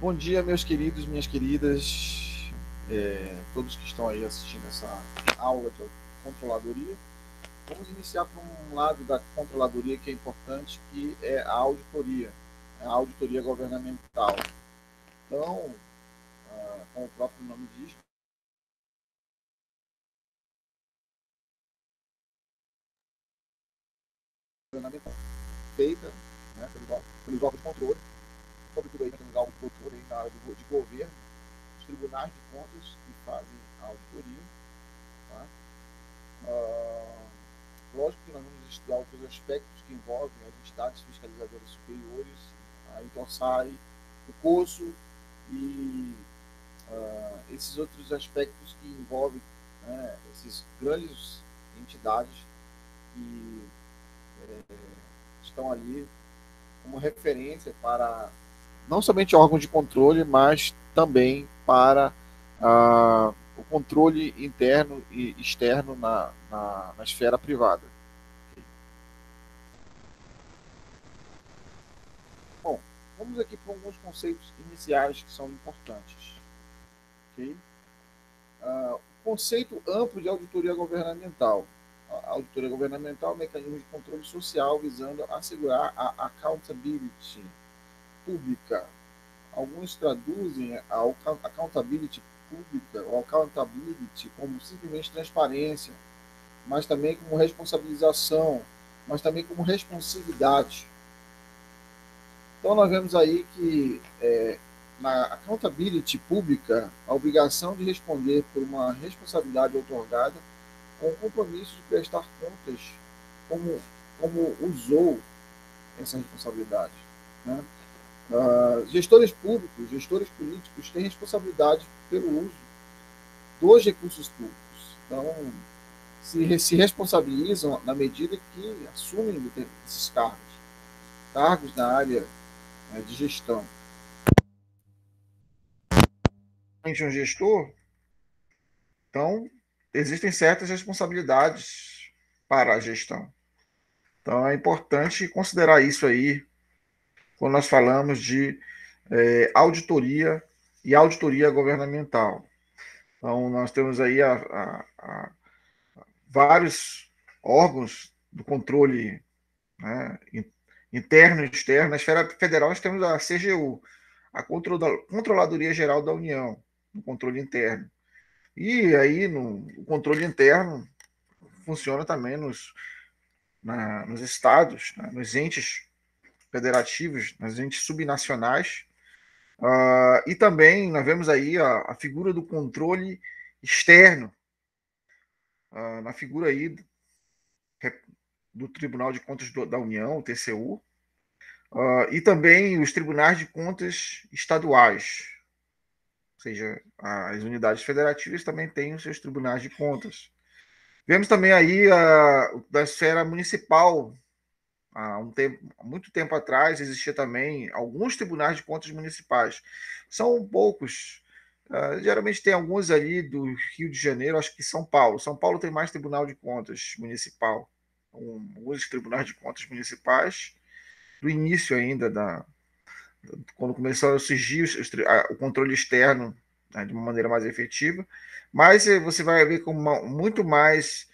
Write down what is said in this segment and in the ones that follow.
Bom dia, meus queridos, minhas queridas, todos que estão aí assistindo essa aula de controladoria. Vamos iniciar por um lado da controladoria que é importante, que é a auditoria governamental. Então, como o próprio nome diz, governamental, feita, né, pelos órgãos de controle, sobretudo aí temos órgãos de controle aí na área de governo, os tribunais de contas que fazem a auditoria. Tá? Ah, Lógico que nós vamos estudar outros aspectos que envolvem as entidades fiscalizadoras superiores, a Intosai, o COSO e esses outros aspectos que envolvem, né, essas grandes entidades que estão ali como referência para não somente órgãos de controle, mas também para o controle interno e externo na esfera privada. Bom, vamos aqui para alguns conceitos iniciais que são importantes. Okay? O conceito amplo de auditoria governamental. A auditoria governamental é um mecanismo de controle social visando assegurar a accountability pública. Alguns traduzem a accountability pública ou accountability como simplesmente transparência, mas também como responsabilização, mas também como responsividade. Então, nós vemos aí que na accountability pública, a obrigação de responder por uma responsabilidade outorgada com o compromisso de prestar contas como usou essa responsabilidade. Né? Gestores públicos, gestores políticos têm responsabilidade pelo uso dos recursos públicos. Então, se responsabilizam na medida que assumem esses cargos na área de gestão. Um gestor, então, existem certas responsabilidades para a gestão. Então, é importante considerar isso aí quando nós falamos de auditoria e auditoria governamental. Então, nós temos aí vários órgãos do controle, né, interno e externo. Na esfera federal, nós temos a CGU, a Controladoria Geral da União, no controle interno. E aí, no controle interno, funciona também nos estados, né, nos entes federativos, nos entes subnacionais. E também nós vemos aí a figura do controle externo, na figura aí do Tribunal de Contas da União, o TCU, e também os tribunais de contas estaduais, ou seja, as unidades federativas também têm os seus tribunais de contas. Vemos também aí da esfera municipal. Muito tempo atrás existia também alguns tribunais de contas municipais. São poucos. Geralmente tem alguns ali do Rio de Janeiro, acho que São Paulo. São Paulo tem mais tribunal de contas municipal. Alguns tribunais de contas municipais do início ainda quando começou a surgir o controle externo, né, de uma maneira mais efetiva, mas você vai ver com muito mais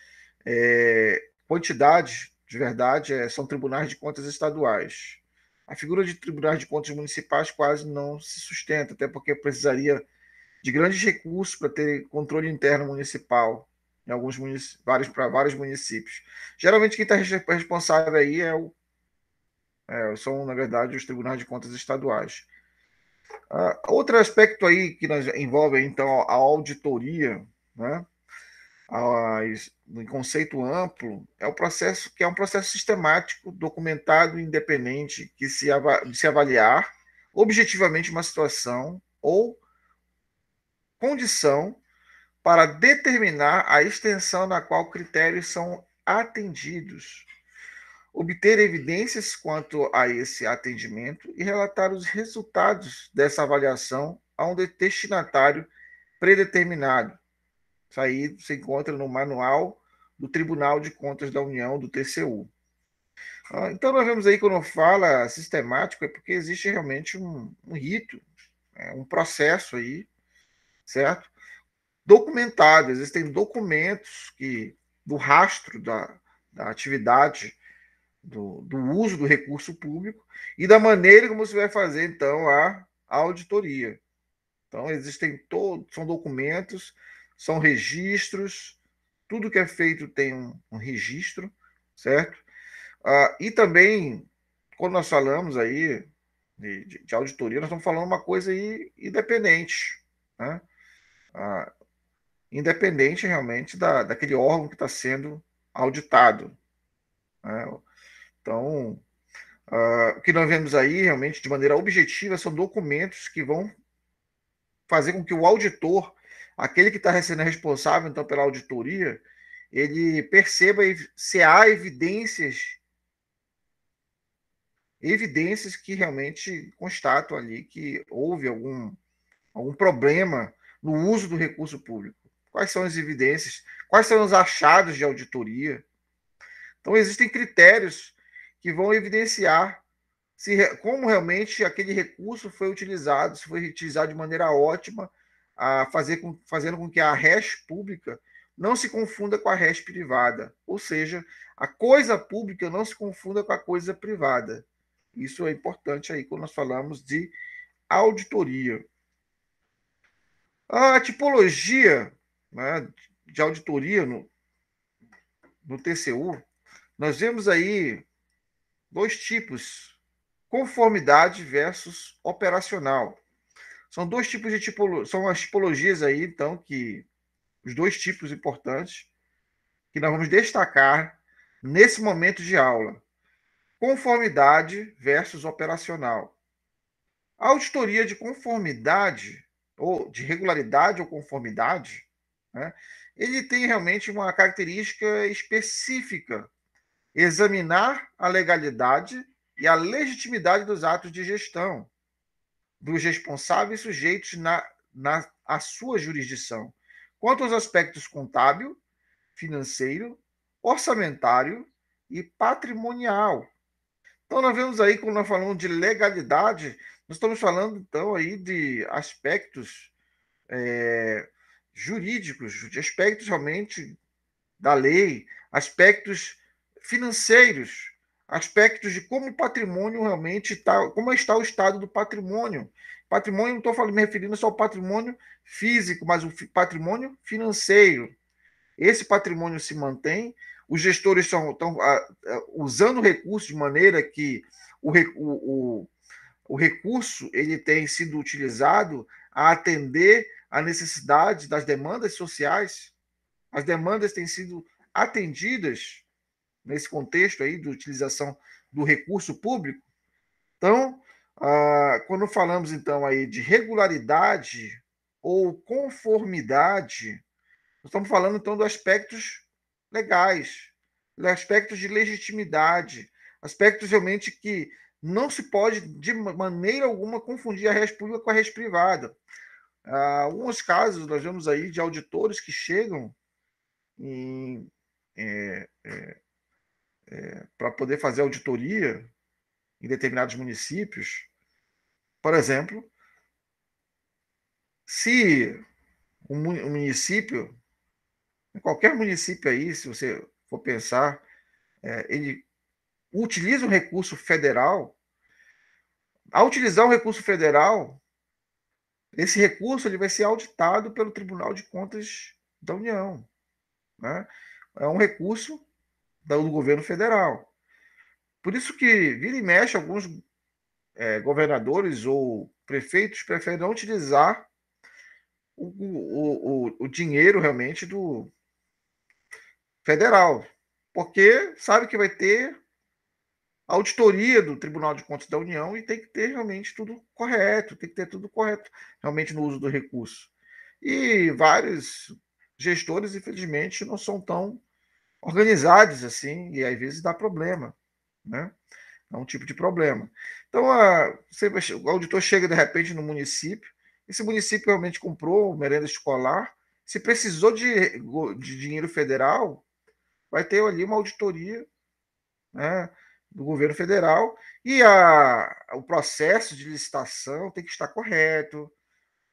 quantidade, de verdade, são tribunais de contas estaduais. A figura de tribunais de contas municipais quase não se sustenta, até porque precisaria de grandes recursos para ter controle interno municipal em para vários municípios. Geralmente quem está responsável aí são, na verdade, os tribunais de contas estaduais. Outro aspecto aí que nós envolve, então, a auditoria, né? Em conceito amplo, é o processo que é um processo sistemático, documentado e independente, de se avaliar objetivamente uma situação ou condição para determinar a extensão na qual critérios são atendidos, obter evidências quanto a esse atendimento e relatar os resultados dessa avaliação a um destinatário predeterminado. Isso aí se encontra no manual do Tribunal de Contas da União, do TCU. Então, nós vemos aí, quando fala sistemático, é porque existe realmente um rito, um processo aí, certo? Documentado, existem documentos do rastro da atividade, do uso do recurso público e da maneira como você vai fazer, então, a auditoria. Então, existem todos, são documentos, são registros, tudo que é feito tem um registro, certo? E também, quando nós falamos aí de auditoria, nós estamos falando uma coisa aí independente, né? Independente realmente daquele órgão que está sendo auditado, né? Então, o que nós vemos aí realmente de maneira objetiva são documentos que vão fazer com que o auditor, aquele que está sendo responsável então pela auditoria, ele perceba se há evidências que realmente constatam ali que houve algum problema no uso do recurso público. Quais são as evidências? Quais são os achados de auditoria? Então, existem critérios que vão evidenciar como realmente aquele recurso foi utilizado, se foi utilizado de maneira ótima, fazendo com que a res pública não se confunda com a res privada. Ou seja, a coisa pública não se confunda com a coisa privada. Isso é importante aí quando nós falamos de auditoria. A tipologia, né, de auditoria no TCU, nós vemos aí dois tipos: conformidade versus operacional. São dois tipos de tipologia, são as tipologias aí, então, que os dois tipos importantes que nós vamos destacar nesse momento de aula. Conformidade versus operacional. A auditoria de conformidade, ou de regularidade ou conformidade, né, ele tem realmente uma característica específica: examinar a legalidade e a legitimidade dos atos de gestão dos responsáveis sujeitos à sua jurisdição, quanto aos aspectos contábil, financeiro, orçamentário e patrimonial. Então, nós vemos aí, quando nós falamos de legalidade, nós estamos falando, então, aí de aspectos jurídicos, de aspectos realmente da lei, aspectos financeiros, aspectos de como o patrimônio realmente está, como está o estado do patrimônio. Patrimônio, não estou falando, me referindo só ao patrimônio físico, mas o patrimônio financeiro. Esse patrimônio se mantém, os gestores estão usando o recurso de maneira que o recurso ele tem sido utilizado a atender a necessidade das demandas sociais. As demandas têm sido atendidas nesse contexto aí de utilização do recurso público. Então, quando falamos então aí de regularidade ou conformidade, nós estamos falando então de aspectos legais, de aspectos de legitimidade, aspectos realmente que não se pode de maneira alguma confundir a res pública com a res privada. Alguns casos nós vemos aí de auditores que chegam para poder fazer auditoria em determinados municípios. Por exemplo, se um município, qualquer município aí, se você for pensar, ele utiliza o recurso federal. Ao utilizar o recurso federal, esse recurso ele vai ser auditado pelo Tribunal de Contas da União, né? É um recurso do governo federal. Por isso que vira e mexe alguns governadores ou prefeitos preferem não utilizar o dinheiro realmente do federal, porque sabe que vai ter auditoria do Tribunal de Contas da União e tem que ter realmente tudo correto, tem que ter tudo correto realmente no uso do recurso. E vários gestores, infelizmente, não são tão organizados assim, e às vezes dá problema, né? É um tipo de problema. Então, o auditor chega de repente no município, esse município realmente comprou merenda escolar, se precisou de dinheiro federal, vai ter ali uma auditoria, né? do governo federal, e o processo de licitação tem que estar correto,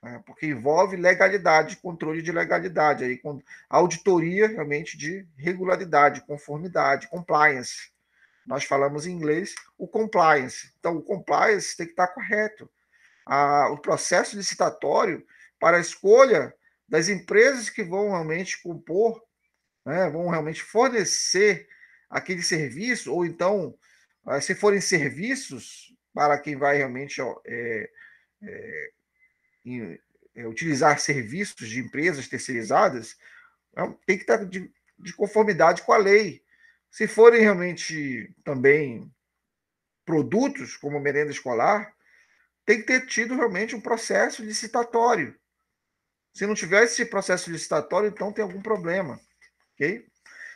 né, porque envolve legalidade, controle de legalidade, aí, auditoria realmente de regularidade, conformidade, compliance. Nós falamos em inglês o compliance. Então, o compliance tem que estar correto. O processo licitatório para a escolha das empresas que vão realmente compor, né, vão realmente fornecer aquele serviço, ou então, se forem serviços para quem vai realmente utilizar serviços de empresas terceirizadas, tem que estar de conformidade com a lei. Se forem realmente também produtos, como merenda escolar, tem que ter tido realmente um processo licitatório. Se não tiver esse processo licitatório, então tem algum problema, ok?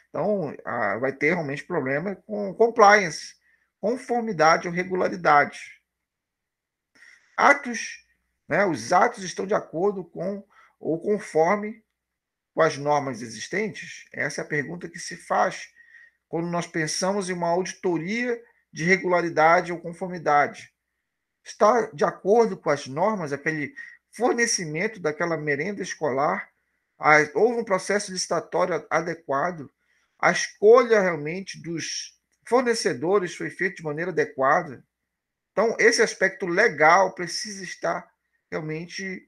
Então, vai ter realmente problema com compliance, conformidade ou regularidade. Atos, né, os atos estão de acordo com ou conforme com as normas existentes? Essa é a pergunta que se faz quando nós pensamos em uma auditoria de regularidade ou conformidade. Está de acordo com as normas, aquele fornecimento daquela merenda escolar? Houve um processo licitatório adequado? A escolha realmente dos fornecedores foi feita de maneira adequada? Então, esse aspecto legal precisa estar realmente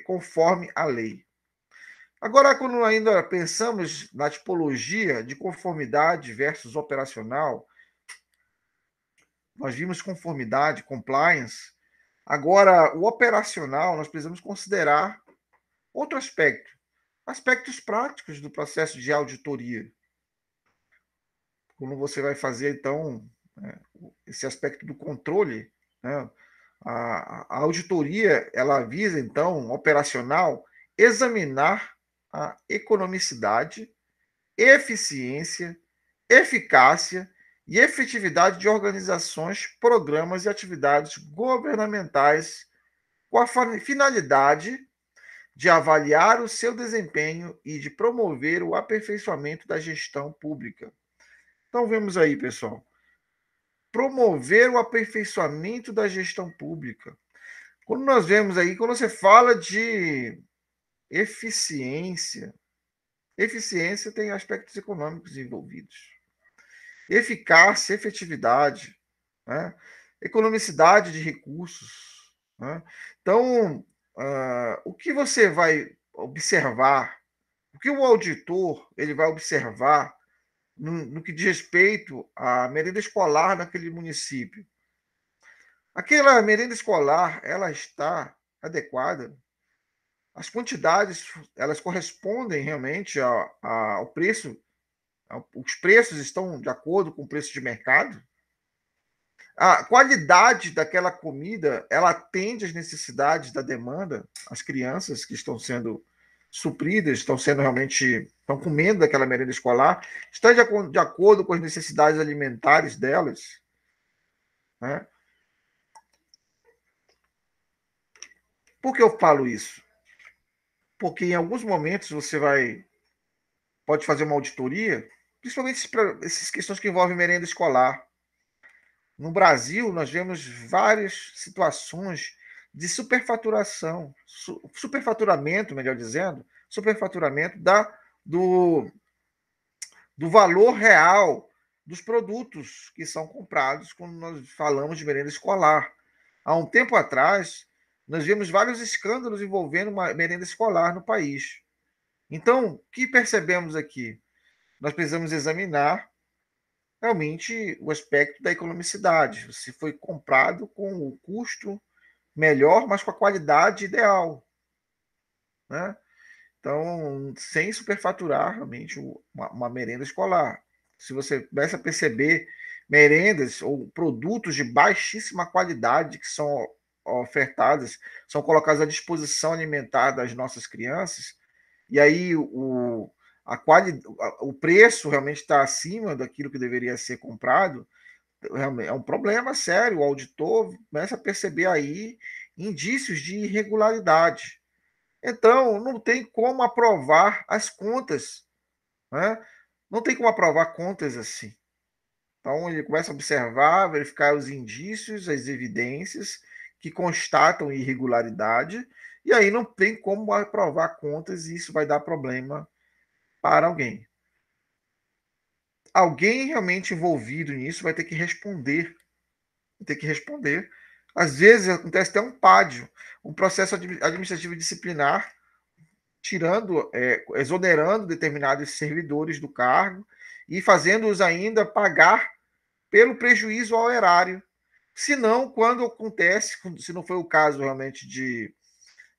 conforme a lei. Agora, quando ainda pensamos na tipologia de conformidade versus operacional, nós vimos conformidade, compliance. Agora, o operacional, nós precisamos considerar outro aspecto, aspectos práticos do processo de auditoria. Quando você vai fazer, então, esse aspecto do controle, né? A auditoria, ela visa, então, operacional, examinar a economicidade, eficiência, eficácia e efetividade de organizações, programas e atividades governamentais com a finalidade de avaliar o seu desempenho e de promover o aperfeiçoamento da gestão pública. Então, vemos aí, pessoal, promover o aperfeiçoamento da gestão pública. Quando nós vemos aí, quando você fala de eficiência, eficiência tem aspectos econômicos envolvidos. Eficácia, efetividade, né? Economicidade de recursos. Né? Então, o que você vai observar, o que o auditor ele vai observar no que diz respeito à merenda escolar naquele município? Aquela merenda escolar, ela está adequada? As quantidades, elas correspondem realmente ao preço? Os preços estão de acordo com o preço de mercado? A qualidade daquela comida, ela atende às necessidades da demanda? As crianças que estão sendo supridas, estão sendo realmente, estão comendo daquela merenda escolar, está de acordo com as necessidades alimentares delas? Né? Por que eu falo isso? Porque em alguns momentos você pode fazer uma auditoria, principalmente para essas questões que envolvem merenda escolar. No Brasil, nós vemos várias situações de superfaturação, superfaturamento, melhor dizendo, superfaturamento do, do valor real dos produtos que são comprados quando nós falamos de merenda escolar. Há um tempo atrás, nós vimos vários escândalos envolvendo uma merenda escolar no país. Então, o que percebemos aqui? Nós precisamos examinar realmente o aspecto da economicidade. Se foi comprado com o custo melhor, mas com a qualidade ideal. Né? Então, sem superfaturar realmente uma merenda escolar. Se você começa a perceber merendas ou produtos de baixíssima qualidade que são ofertadas, são colocados à disposição alimentar das nossas crianças, e aí o preço realmente está acima daquilo que deveria ser comprado, realmente é um problema sério. O auditor começa a perceber aí indícios de irregularidade. Então, não tem como aprovar as contas. Né? Não tem como aprovar contas assim. Então, ele começa a observar, verificar os indícios, as evidências que constatam irregularidade, e aí não tem como aprovar contas e isso vai dar problema para alguém. Alguém realmente envolvido nisso vai ter que responder. Vai ter que responder. Às vezes acontece até um pádio, um processo administrativo disciplinar, tirando, exonerando determinados servidores do cargo e fazendo-os ainda pagar pelo prejuízo ao erário. Se não, quando acontece, se não foi o caso realmente de.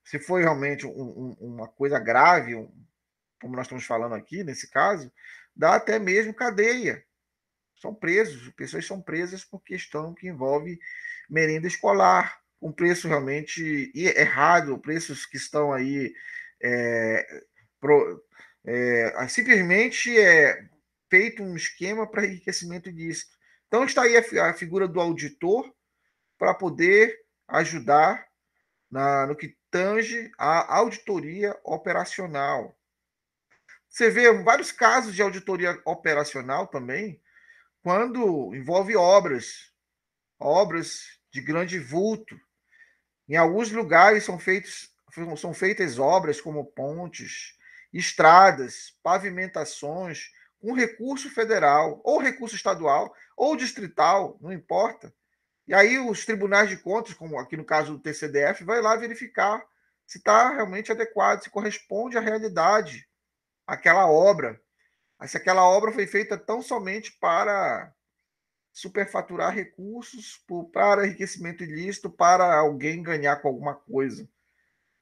Se foi realmente uma coisa grave, como nós estamos falando aqui, nesse caso, dá até mesmo cadeia. São presos, pessoas são presas por questão que envolve merenda escolar, um preço realmente errado, preços que estão aí é, pro, simplesmente feito um esquema para enriquecimento ilícito. Então está aí a figura do auditor para poder ajudar no que tange a auditoria operacional. Você vê vários casos de auditoria operacional também, quando envolve obras de grande vulto. Em alguns lugares são feitas obras como pontes, estradas, pavimentações, com recurso federal, ou recurso estadual, ou distrital, não importa. E aí os tribunais de contas, como aqui no caso do TCDF, vai lá verificar se está realmente adequado, se corresponde à realidade aquela obra. Se aquela obra foi feita tão somente para superfaturar recursos para enriquecimento ilícito, para alguém ganhar com alguma coisa,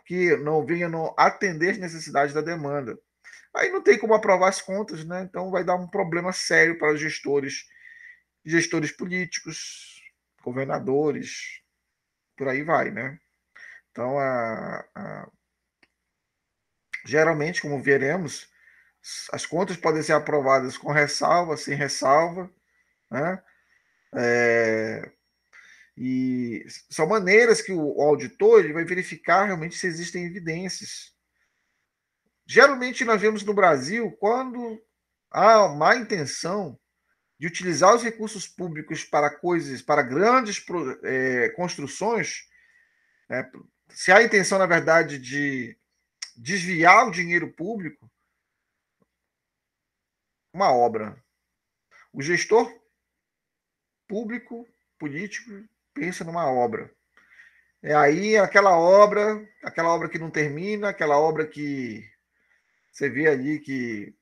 que não venha não atender as necessidades da demanda. Aí não tem como aprovar as contas, né? Então vai dar um problema sério para os gestores políticos, governadores, por aí vai, né? Então, geralmente, como veremos, as contas podem ser aprovadas com ressalva, sem ressalva, né? É, e são maneiras que o auditor ele vai verificar realmente se existem evidências. Geralmente nós vemos no Brasil quando há má intenção de utilizar os recursos públicos para coisas, para grandes construções, né? Se há a intenção, na verdade, de desviar o dinheiro público, uma obra. O gestor público, político, pensa numa obra. É aí aquela obra que não termina, aquela obra que você vê ali que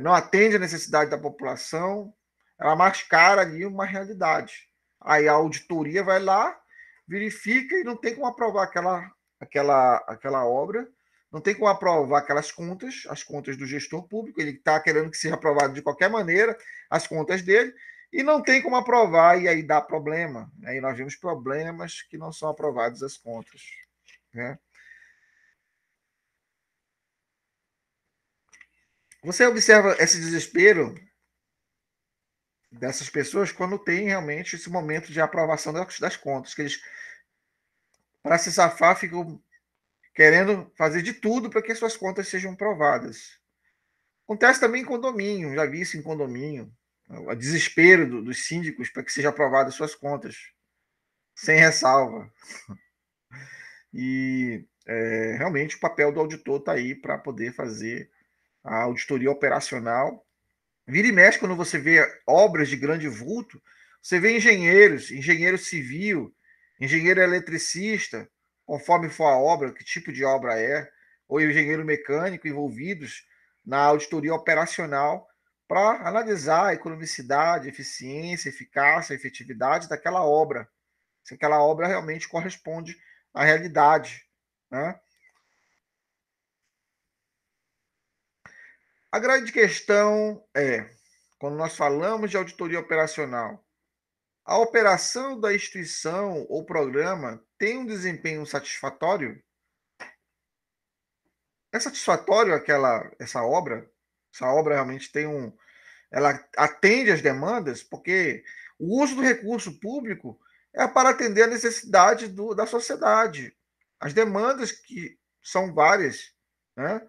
não atende a necessidade da população, ela mascara ali uma realidade. Aí a auditoria vai lá, verifica e não tem como aprovar aquela obra, não tem como aprovar aquelas contas, as contas do gestor público, ele está querendo que seja aprovado de qualquer maneira, as contas dele, e não tem como aprovar, e aí dá problema. Aí nós vemos problemas que não são aprovados as contas. Né? Você observa esse desespero dessas pessoas quando tem realmente esse momento de aprovação das contas, que eles, para se safar, ficam querendo fazer de tudo para que as suas contas sejam aprovadas. Acontece também em condomínio, já vi isso em condomínio, o desespero dos síndicos para que sejam aprovadas suas contas, sem ressalva. E realmente o papel do auditor está aí para poder fazer a auditoria operacional. Vira e mexe, quando você vê obras de grande vulto, você vê engenheiros, engenheiro civil, engenheiro eletricista, conforme for a obra, que tipo de obra é, ou engenheiro mecânico envolvidos na auditoria operacional para analisar a economicidade, eficiência, eficácia, efetividade daquela obra, se aquela obra realmente corresponde à realidade. Né? A grande questão é, quando nós falamos de auditoria operacional, a operação da instituição ou programa tem um desempenho satisfatório? É satisfatório essa obra? Essa obra realmente tem ela atende às demandas? Porque o uso do recurso público é para atender a necessidade da sociedade. As demandas que são várias, né?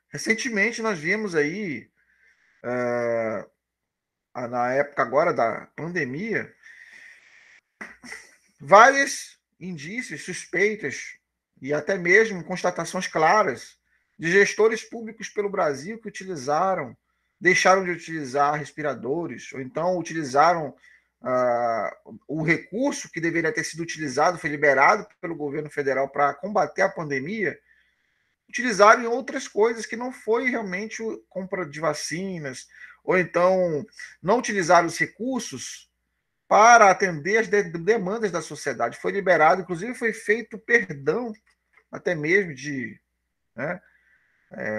Recentemente nós vimos aí na época agora da pandemia, vários indícios, suspeitas e até mesmo constatações claras de gestores públicos pelo Brasil que deixaram de utilizar respiradores, ou então utilizaram o recurso que deveria ter sido utilizado, foi liberado pelo governo federal para combater a pandemia, utilizaram em outras coisas que não foi realmente compra de vacinas, ou então não utilizaram os recursos para atender as demandas da sociedade. Foi liberado, inclusive foi feito perdão, até mesmo né,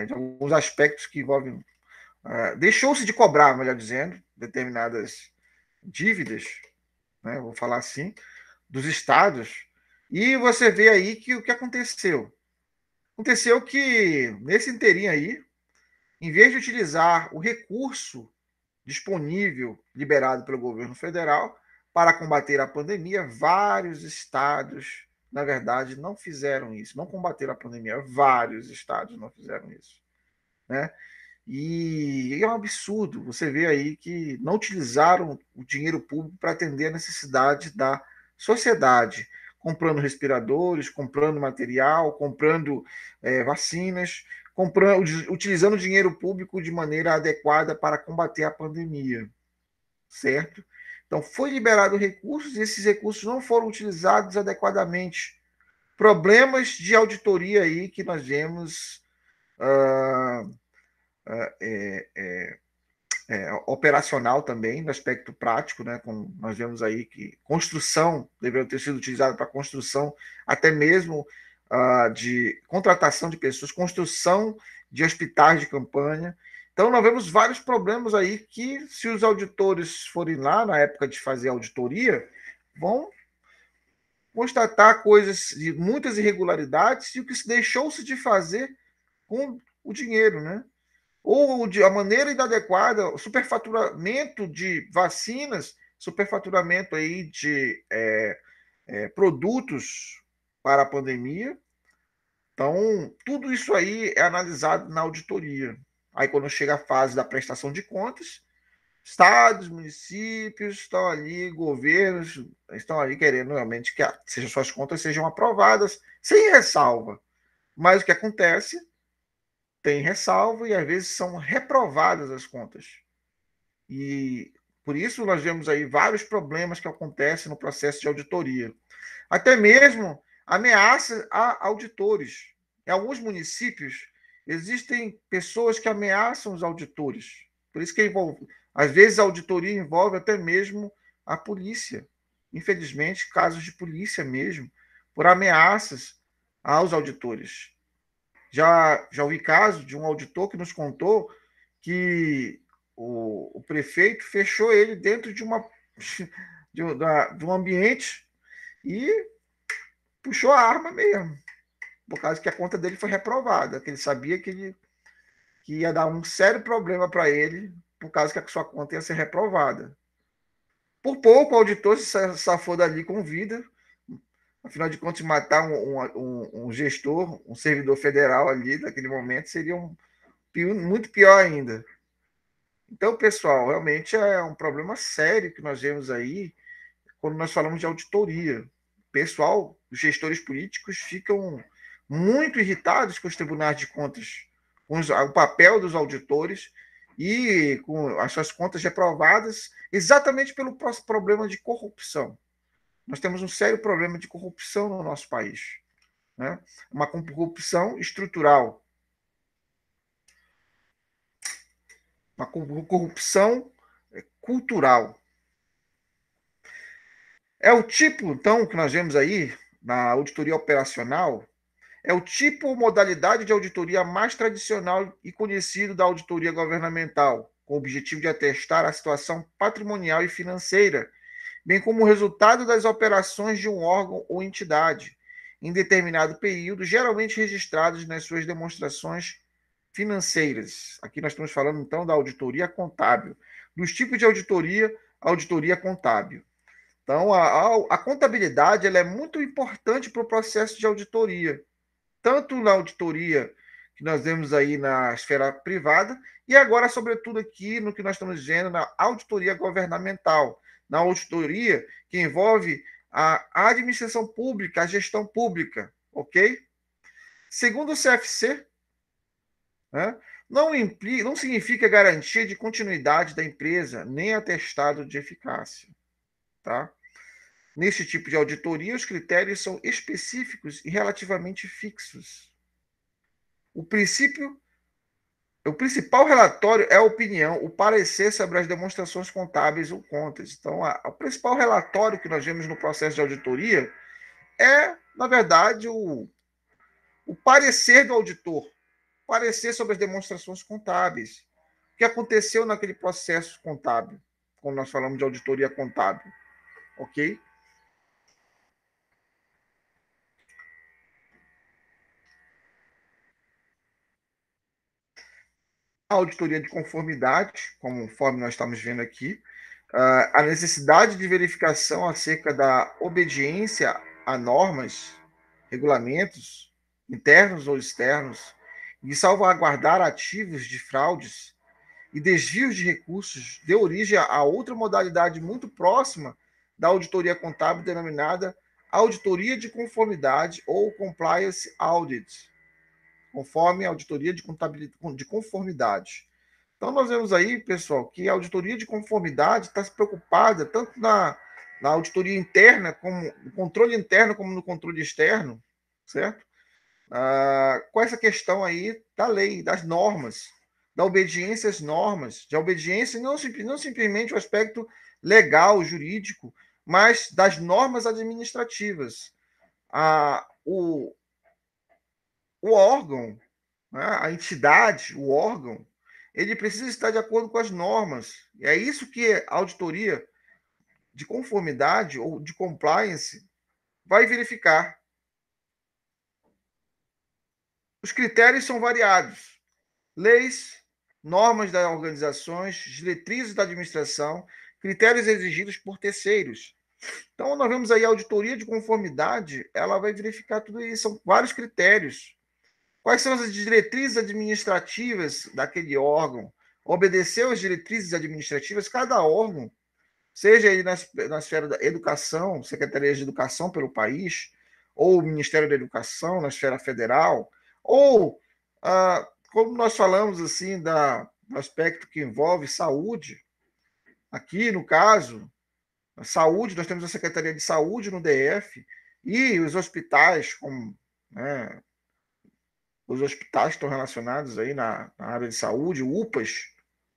de alguns aspectos que envolvem. Deixou-se de cobrar, melhor dizendo, determinadas dívidas, né, vou falar assim, dos estados. E você vê aí que o que aconteceu? Aconteceu que, nesse inteirinho aí, em vez de utilizar o recurso disponível, liberado pelo governo federal, para combater a pandemia, vários estados, na verdade, não fizeram isso, não combateram a pandemia, vários estados não fizeram isso, né? E é um absurdo, você vê aí que não utilizaram o dinheiro público para atender a necessidade da sociedade, comprando respiradores, comprando material, comprando vacinas, utilizando o dinheiro público de maneira adequada para combater a pandemia, certo? Então, foi liberado recursos e esses recursos não foram utilizados adequadamente. Problemas de auditoria aí que nós vemos uh, é, operacional também, no aspecto prático, né? Como nós vemos aí que construção deveria ter sido utilizada para construção, até mesmo de contratação de pessoas, construção de hospitais de campanha. Então, nós vemos vários problemas aí que, se os auditores forem lá na época de fazer auditoria, vão constatar coisas de muitas irregularidades e o que se deixou-se de fazer com o dinheiro, né? Ou de a maneira inadequada, o superfaturamento de vacinas, superfaturamento aí de produtos para a pandemia. Então, tudo isso aí é analisado na auditoria. Aí, quando chega a fase da prestação de contas, estados, municípios estão ali, governos estão ali querendo realmente que suas contas sejam aprovadas, sem ressalva. Mas o que acontece? Tem ressalva e às vezes são reprovadas as contas. E por isso nós vemos aí vários problemas que acontecem no processo de auditoria. Até mesmo ameaças a auditores. Em alguns municípios existem pessoas que ameaçam os auditores. Por isso que às vezes a auditoria envolve até mesmo a polícia. Infelizmente, casos de polícia mesmo, por ameaças aos auditores. Já ouvi caso de um auditor que nos contou que o prefeito fechou ele dentro de um ambiente e puxou a arma mesmo, por causa que a conta dele foi reprovada, que ele sabia que ia dar um sério problema para ele, por causa que a sua conta ia ser reprovada. Por pouco, o auditor se safou dali com vida. Afinal de contas, matar um gestor, um servidor federal ali, naquele momento, seria muito pior ainda. Então, pessoal, realmente é um problema sério que nós vemos aí quando nós falamos de auditoria. Pessoal, os gestores políticos ficam muito irritados com os tribunais de contas, com o papel dos auditores e com as suas contas reprovadas, exatamente pelo problema de corrupção. Nós temos um sério problema de corrupção no nosso país, né? Uma corrupção estrutural, uma corrupção cultural. É o tipo, então, que nós vemos aí na auditoria operacional, é o tipo ou modalidade de auditoria mais tradicional e conhecido da auditoria governamental, com o objetivo de atestar a situação patrimonial e financeira, bem como o resultado das operações de um órgão ou entidade, em determinado período, geralmente registrados nas suas demonstrações financeiras. Aqui nós estamos falando, então, da auditoria contábil. Dos tipos de auditoria, auditoria contábil. Então, a contabilidade ela é muito importante para o processo de auditoria, tanto na auditoria que nós vemos aí na esfera privada, e agora, sobretudo, aqui no que nós estamos vendo na auditoria governamental, na auditoria que envolve a administração pública, a gestão pública, ok? Segundo o CFC, né, não significa garantia de continuidade da empresa, nem atestado de eficácia. Tá? Nesse tipo de auditoria, os critérios são específicos e relativamente fixos. O princípio O principal relatório é a opinião, o parecer sobre as demonstrações contábeis ou contas. Então, o principal relatório que nós vemos no processo de auditoria é, na verdade, o parecer do auditor, parecer sobre as demonstrações contábeis. O que aconteceu naquele processo contábil, quando nós falamos de auditoria contábil, ok? A auditoria de conformidade, conforme nós estamos vendo aqui, a necessidade de verificação acerca da obediência a normas, regulamentos, internos ou externos, e salvaguardar ativos de fraudes e desvios de recursos, deu origem a outra modalidade muito próxima da auditoria contábil, denominada auditoria de conformidade ou compliance audit, conforme a auditoria de conformidade. Então, nós vemos aí, pessoal, que a auditoria de conformidade está preocupada tanto na auditoria interna, como no controle interno, como no controle externo, certo? Com essa questão aí da lei, das normas, da obediência às normas, de obediência não simplesmente o aspecto legal, jurídico, mas das normas administrativas. O órgão, né, a entidade, o órgão, ele precisa estar de acordo com as normas. E é isso que a auditoria de conformidade ou de compliance vai verificar. Os critérios são variados. Leis, normas das organizações, diretrizes da administração, critérios exigidos por terceiros. Então, nós vemos aí a auditoria de conformidade, ela vai verificar tudo isso, são vários critérios. Quais são as diretrizes administrativas daquele órgão? Obedecer às diretrizes administrativas, cada órgão, seja ele na esfera da educação, Secretaria de Educação pelo país, ou o Ministério da Educação na esfera federal, ou, como nós falamos assim, do aspecto que envolve saúde, aqui no caso, a saúde, nós temos a Secretaria de Saúde no DF, e os hospitais, como, né, os hospitais que estão relacionados aí na área de saúde, UPAs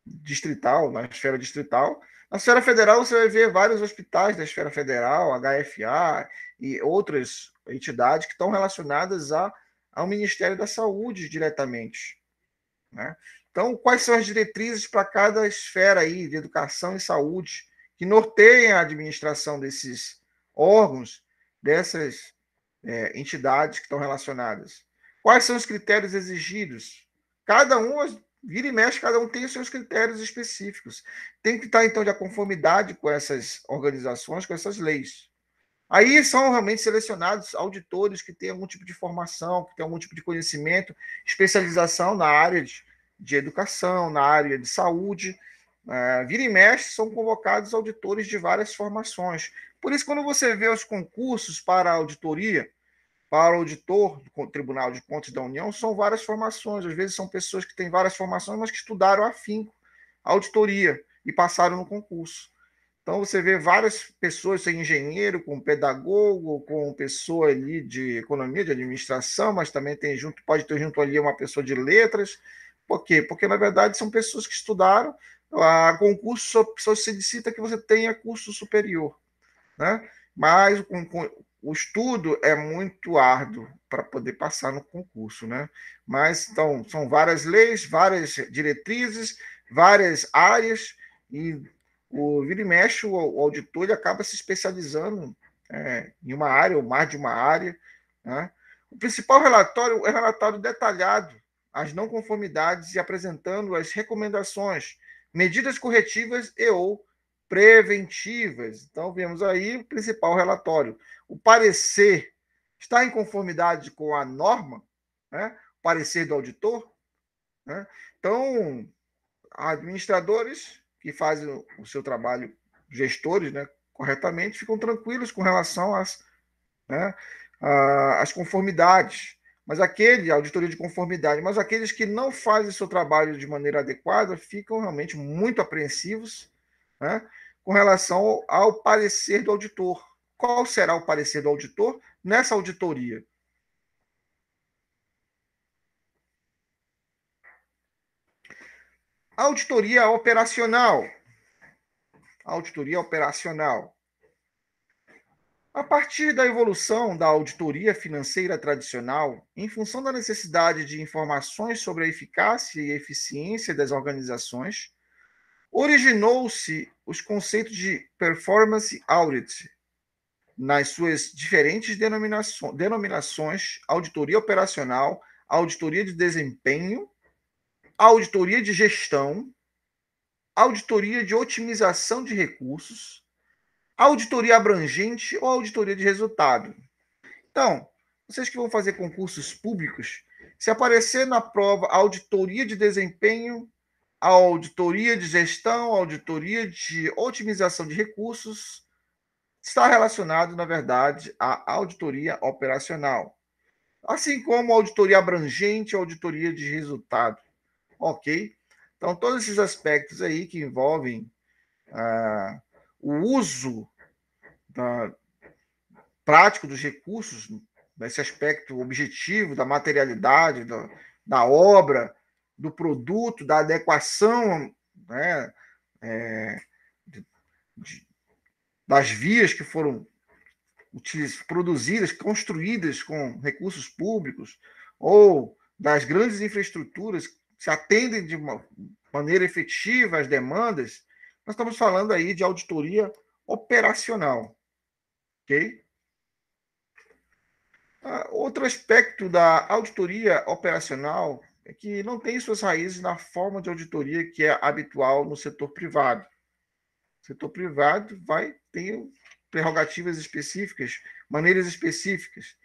distrital, na esfera distrital. Na esfera federal, você vai ver vários hospitais da esfera federal, HFA e outras entidades que estão relacionadas ao Ministério da Saúde diretamente. Né? Então, quais são as diretrizes para cada esfera aí de educação e saúde que norteiam a administração desses órgãos, dessas entidades que estão relacionadas? Quais são os critérios exigidos? Cada um, vira e mexe, cada um tem os seus critérios específicos. Tem que estar, então, de conformidade com essas organizações, com essas leis. Aí são realmente selecionados auditores que têm algum tipo de formação, que têm algum tipo de conhecimento, especialização na área de educação, na área de saúde. Vira e mexe, são convocados auditores de várias formações. Por isso, quando você vê os concursos para a auditoria, para o auditor do Tribunal de Contas da União, são várias formações. Às vezes são pessoas que têm várias formações, mas que estudaram afinco a auditoria e passaram no concurso. Então, você vê várias pessoas, sem engenheiro, com pedagogo, com pessoa ali de economia, de administração, mas também tem junto, pode ter junto ali uma pessoa de letras. Por quê? Porque, na verdade, são pessoas que estudaram. A concurso só se licita que você tenha curso superior. Né? Mas o estudo é muito árduo para poder passar no concurso, né? Mas então são várias leis, várias diretrizes, várias áreas e o vira e mexe o auditor ele acaba se especializando em uma área ou mais de uma área, né? O principal relatório é relatório detalhado as não conformidades e apresentando as recomendações, medidas corretivas e ou preventivas. Então, vemos aí o principal relatório. O parecer está em conformidade com a norma, né? O parecer do auditor, né? Então, administradores que fazem o seu trabalho, gestores, né, corretamente, ficam tranquilos com relação às, né, às conformidades. Mas auditoria de conformidade, mas aqueles que não fazem o seu trabalho de maneira adequada ficam realmente muito apreensivos, né, com relação ao parecer do auditor. Qual será o parecer do auditor nessa auditoria? Auditoria operacional. Auditoria operacional. A partir da evolução da auditoria financeira tradicional, em função da necessidade de informações sobre a eficácia e eficiência das organizações, originou-se os conceitos de performance audit, nas suas diferentes denominações: auditoria operacional, auditoria de desempenho, auditoria de gestão, auditoria de otimização de recursos, auditoria abrangente ou auditoria de resultado. Então, vocês que vão fazer concursos públicos, se aparecer na prova auditoria de desempenho, auditoria de gestão, auditoria de otimização de recursos, está relacionado, na verdade, à auditoria operacional. Assim como auditoria abrangente, auditoria de resultado. Ok? Então, todos esses aspectos aí que envolvem o uso prático dos recursos, nesse aspecto objetivo da materialidade, da obra, do produto, da adequação, né, das vias que foram produzidas, construídas com recursos públicos, ou das grandes infraestruturas que se atendem de uma maneira efetiva às demandas, nós estamos falando aí de auditoria operacional. Ok? Outro aspecto da auditoria operacional é que não tem suas raízes na forma de auditoria que é habitual no setor privado. O setor privado vai ter prerrogativas específicas, maneiras específicas.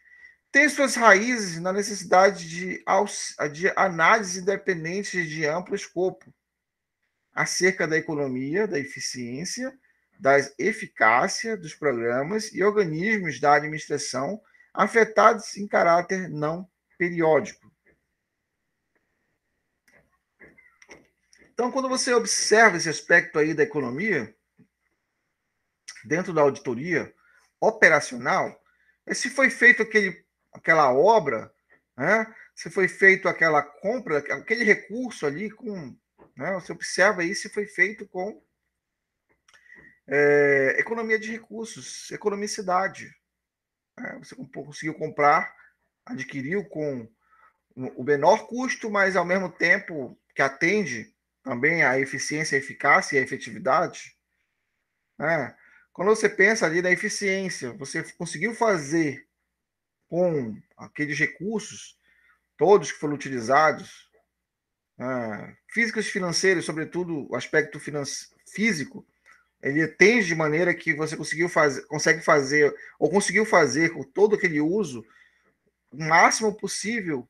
Tem suas raízes na necessidade de análise independente de amplo escopo acerca da economia, da eficiência, da eficácia dos programas e organismos da administração afetados em caráter não periódico. Então, quando você observa esse aspecto aí da economia, dentro da auditoria operacional, se foi feito aquela obra, né? Se foi feito aquela compra, aquele recurso ali com, né? Você observa aí se foi feito com economia de recursos, economicidade. Né? Você conseguiu comprar, adquiriu com o menor custo, mas ao mesmo tempo que atende também a eficiência, a eficácia e a efetividade. Né? Quando você pensa ali na eficiência, você conseguiu fazer com aqueles recursos, todos que foram utilizados, físicos e financeiros, sobretudo o aspecto físico, ele tende de maneira que você consegue fazer, ou conseguiu fazer com todo aquele uso, o máximo possível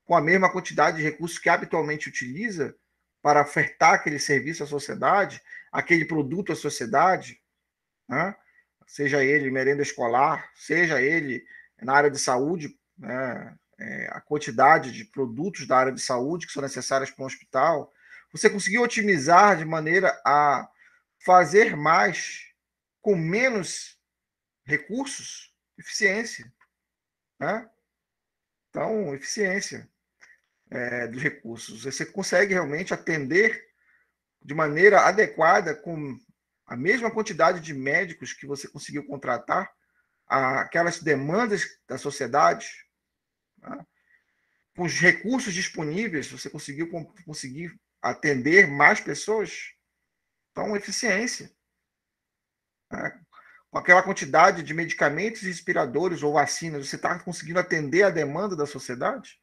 com a mesma quantidade de recursos que habitualmente utiliza para ofertar aquele serviço à sociedade, aquele produto à sociedade, né? Seja ele merenda escolar, seja ele na área de saúde, né? A quantidade de produtos da área de saúde que são necessários para um hospital, você conseguiu otimizar de maneira a fazer mais com menos recursos, eficiência, né? Então, eficiência dos recursos. Você consegue realmente atender de maneira adequada com a mesma quantidade de médicos que você conseguiu contratar, aquelas demandas da sociedade, né? Com os recursos disponíveis, você conseguir atender mais pessoas. Então, eficiência. Né? Com aquela quantidade de medicamentos, respiradores ou vacinas, você está conseguindo atender a demanda da sociedade?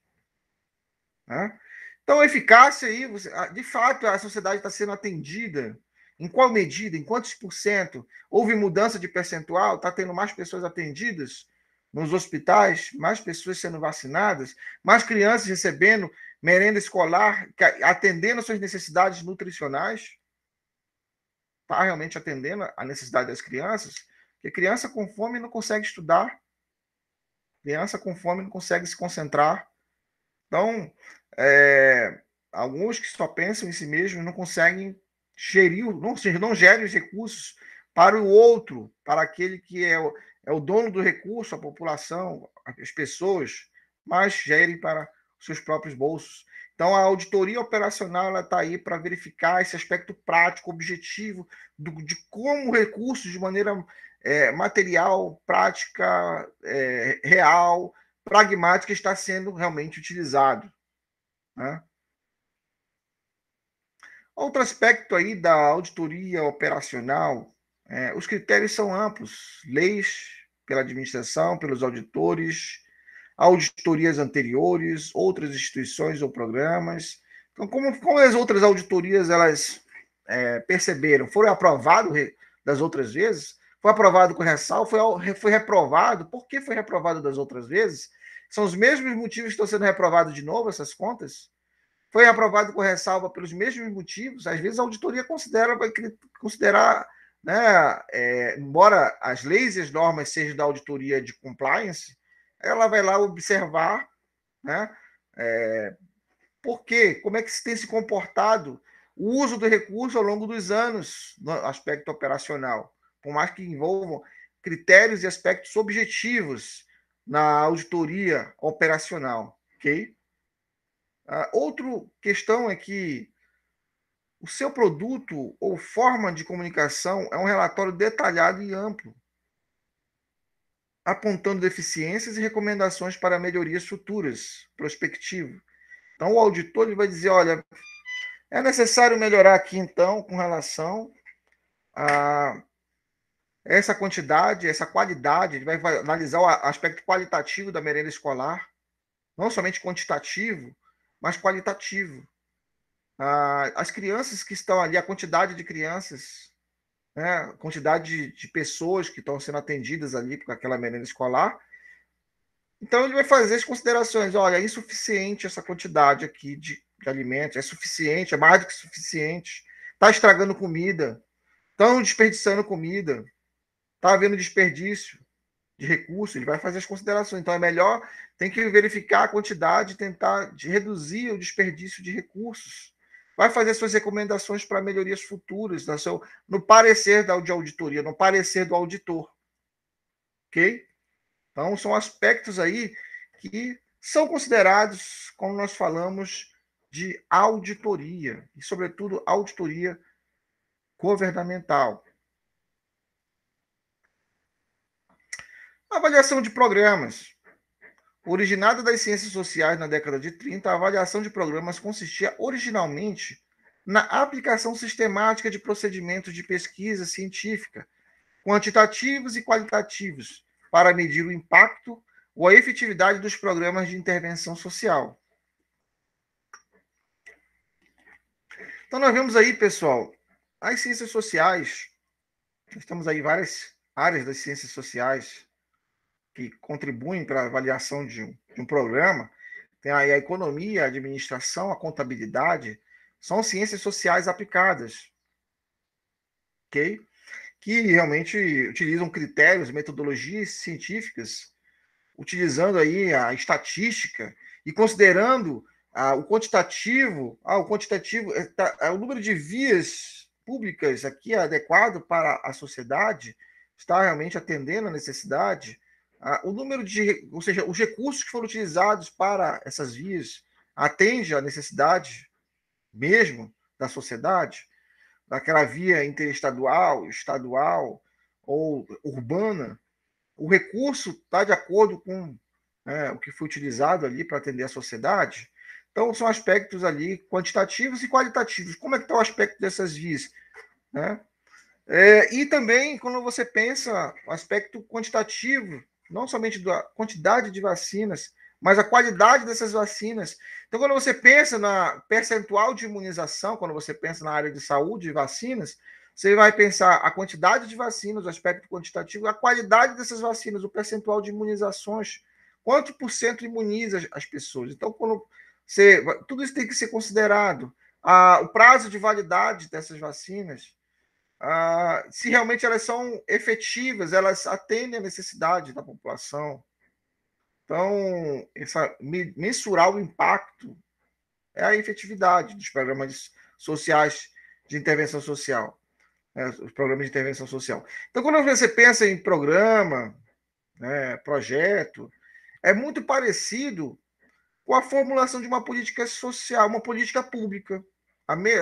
Né? Então, a eficácia aí, de fato, a sociedade está sendo atendida. Em qual medida? Em quantos por cento? Houve mudança de percentual? Está tendo mais pessoas atendidas nos hospitais, mais pessoas sendo vacinadas, mais crianças recebendo merenda escolar, atendendo às suas necessidades nutricionais, está realmente atendendo a necessidade das crianças, porque criança com fome não consegue estudar, criança com fome não consegue se concentrar. Então, alguns que só pensam em si mesmos não conseguem gerir, não gerem os recursos para o outro, para aquele que é o dono do recurso, a população, as pessoas, mas gerem para os seus próprios bolsos. Então, a auditoria operacional está aí para verificar esse aspecto prático, objetivo, de como o recurso, de maneira material, prática, real, pragmática, está sendo realmente utilizado. Né? Outro aspecto aí da auditoria operacional, os critérios são amplos, leis pela administração, pelos auditores, auditorias anteriores, outras instituições ou programas. Então, como as outras auditorias elas perceberam, foram aprovados das outras vezes, foi aprovado com ressalva, foi reprovado. Por que foi reprovado das outras vezes? São os mesmos motivos que estão sendo reprovados de novo, essas contas? Foi aprovado com ressalva pelos mesmos motivos. Às vezes a auditoria vai considerar, né, embora as leis e as normas sejam da auditoria de compliance, ela vai lá observar, né, por quê, como é que se tem se comportado o uso do recurso ao longo dos anos no aspecto operacional, por mais que envolvam critérios e aspectos objetivos na auditoria operacional, ok? Outra questão é que o seu produto ou forma de comunicação é um relatório detalhado e amplo, apontando deficiências e recomendações para melhorias futuras, prospectivo. Então, o auditor ele vai dizer, olha, é necessário melhorar aqui, então, com relação a essa quantidade, essa qualidade, ele vai analisar o aspecto qualitativo da merenda escolar, não somente quantitativo, mas qualitativo. As crianças que estão ali, a quantidade de crianças, né, a quantidade de pessoas que estão sendo atendidas ali por aquela merenda escolar. Então, ele vai fazer as considerações. Olha, é insuficiente essa quantidade aqui de alimentos, é suficiente, é mais do que suficiente. Está estragando comida, estão desperdiçando comida, está havendo desperdício de recursos, ele vai fazer as considerações. Então, é melhor, tem que verificar a quantidade, tentar reduzir o desperdício de recursos. Vai fazer suas recomendações para melhorias futuras no parecer da auditoria, no parecer do auditor. Ok? Então, são aspectos aí que são considerados quando nós falamos de auditoria, e, sobretudo, auditoria governamental. Avaliação de programas. Originada das ciências sociais na década de 30, a avaliação de programas consistia originalmente na aplicação sistemática de procedimentos de pesquisa científica, quantitativos e qualitativos, para medir o impacto ou a efetividade dos programas de intervenção social. Então, nós vemos aí, pessoal, as ciências sociais, nós temos aí várias áreas das ciências sociais que contribuem para a avaliação de um programa. Tem aí a economia, a administração, a contabilidade, são ciências sociais aplicadas, ok? Que realmente utilizam critérios, metodologias científicas, utilizando aí a estatística e considerando o quantitativo, o número de vias públicas aqui é adequado para a sociedade, está realmente atendendo a necessidade, o número ou seja, os recursos que foram utilizados para essas vias atende à necessidade mesmo da sociedade, daquela via interestadual, estadual ou urbana. O recurso está de acordo com o que foi utilizado ali para atender a sociedade. Então, são aspectos ali quantitativos e qualitativos. Como é que está o aspecto dessas vias? Né? E também, quando você pensa o aspecto quantitativo, não somente da quantidade de vacinas, mas a qualidade dessas vacinas. Então, quando você pensa na percentual de imunização, quando você pensa na área de saúde e vacinas, Você vai pensar a quantidade de vacinas, o aspecto quantitativo, a qualidade dessas vacinas, o percentual de imunizações, quanto por cento imuniza as pessoas. Então, quando tudo isso tem que ser considerado. O prazo de validade dessas vacinas, se realmente elas são efetivas, elas atendem a necessidade da população. Então, mensurar o impacto é a efetividade dos programas sociais de intervenção social, né, os programas de intervenção social. Então, quando você pensa em programa, né, projeto, é muito parecido com a formulação de uma política social, uma política pública.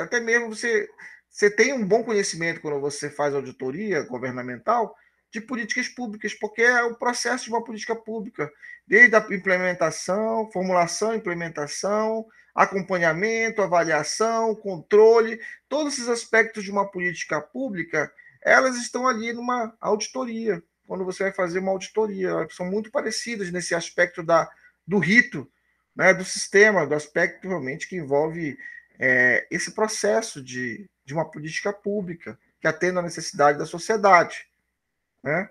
Até mesmo você tem um bom conhecimento quando você faz auditoria governamental de políticas públicas, porque é o processo de uma política pública, desde a implementação, formulação, implementação, acompanhamento, avaliação, controle, todos esses aspectos de uma política pública, elas estão ali numa auditoria. Quando você vai fazer uma auditoria, elas são muito parecidas nesse aspecto do rito, né, do sistema, do aspecto realmente que envolve esse processo de uma política pública que atenda à necessidade da sociedade. Né?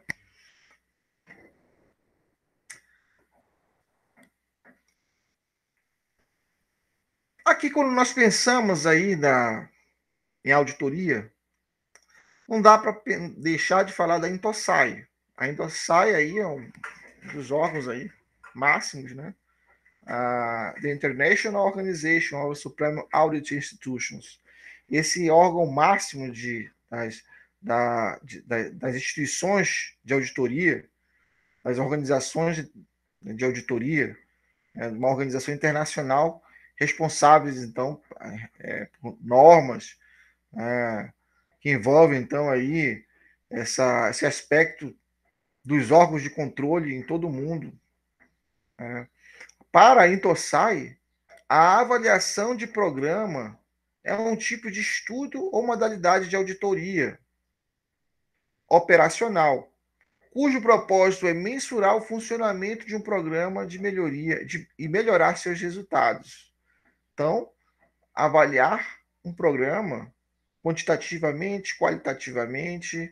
Aqui, quando nós pensamos aí em auditoria, não dá para deixar de falar da Intosai. A Intosai aí é um dos órgãos aí máximos, né? The International Organization of Supreme Audit Institutions. Esse órgão máximo das instituições de auditoria, das organizações de auditoria, uma organização internacional responsáveis, então, por normas que envolvem, então, aí esse aspecto dos órgãos de controle em todo o mundo. Para a Intosai, a avaliação de programa é um tipo de estudo ou modalidade de auditoria operacional, cujo propósito é mensurar o funcionamento de um programa de melhoria e melhorar seus resultados. Então, avaliar um programa quantitativamente, qualitativamente,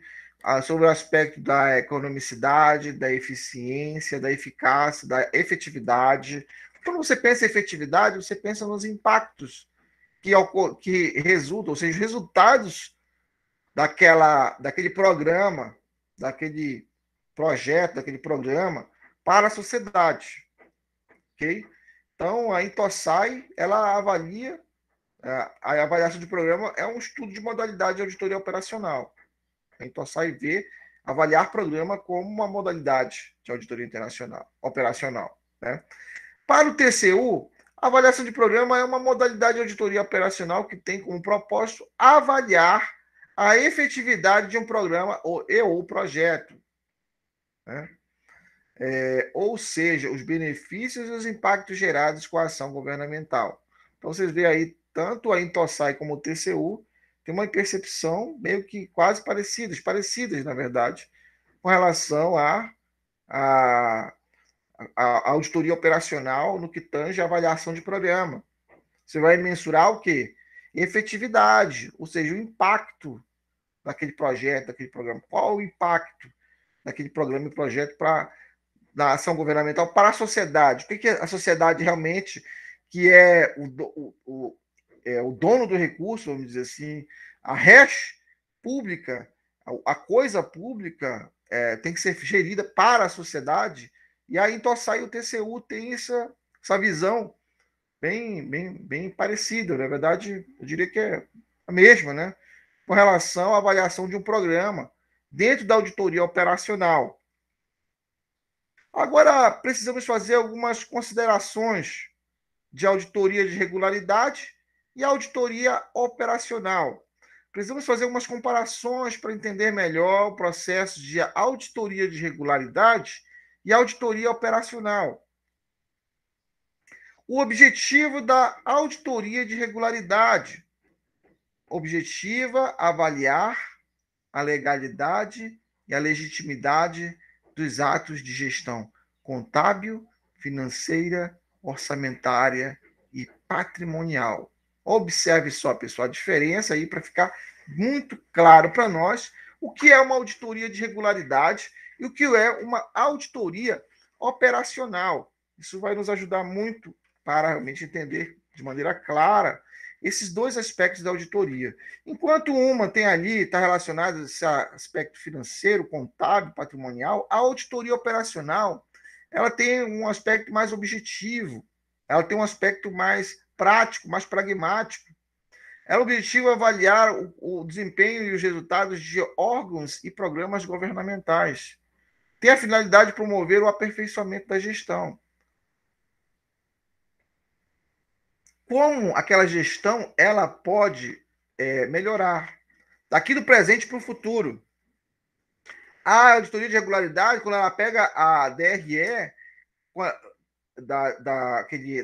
sobre o aspecto da economicidade, da eficiência, da eficácia, da efetividade. Quando você pensa em efetividade, você pensa nos impactos que resultam, ou seja, os resultados daquele programa, daquele projeto, daquele programa para a sociedade. Ok? Então, a Intosai, ela avalia, a avaliação de programa é um estudo de modalidade de auditoria operacional. A Intosai vê avaliar programa como uma modalidade de auditoria internacional, operacional. Né? Para o TCU, a avaliação de programa é uma modalidade de auditoria operacional que tem como propósito avaliar a efetividade de um programa ou projeto. Né? Ou seja, os benefícios e os impactos gerados com a ação governamental. Então, vocês veem aí, tanto a Intosai como o TCU tem uma percepção meio que quase parecidas, na verdade, com relação a a auditoria operacional no que tange a avaliação de programa. Você vai mensurar o quê? Efetividade, ou seja, o impacto daquele projeto, daquele programa. Qual o impacto daquele programa e projeto da ação governamental para a sociedade? O que é a sociedade realmente, que é o dono do recurso, vamos dizer assim, a res pública, a coisa pública tem que ser gerida para a sociedade, e a Intosai e o TCU têm essa visão bem parecida. Na verdade, eu diria que é a mesma, né? Com relação à avaliação de um programa dentro da auditoria operacional. Agora, precisamos fazer algumas considerações de auditoria de regularidade e auditoria operacional. Precisamos fazer algumas comparações para entender melhor o processo de auditoria de regularidade e auditoria operacional. O objetivo da auditoria de regularidade. Objetiva avaliar a legalidade e a legitimidade dos atos de gestão contábil, financeira, orçamentária e patrimonial. Observe só, pessoal, a diferença aí para ficar muito claro para nós o que é uma auditoria de regularidade e o que é uma auditoria operacional. Isso vai nos ajudar muito para realmente entender de maneira clara esses dois aspectos da auditoria. Enquanto uma tem ali, está relacionada a esse aspecto financeiro, contábil, patrimonial, a auditoria operacional, ela tem um aspecto mais objetivo, ela tem um aspecto mais prático, mais pragmático. Ela objetiva avaliar o desempenho e os resultados de órgãos e programas governamentais. Tem a finalidade de promover o aperfeiçoamento da gestão. Como aquela gestão ela pode melhorar daqui do presente para o futuro. A auditoria de regularidade, quando ela pega a DRE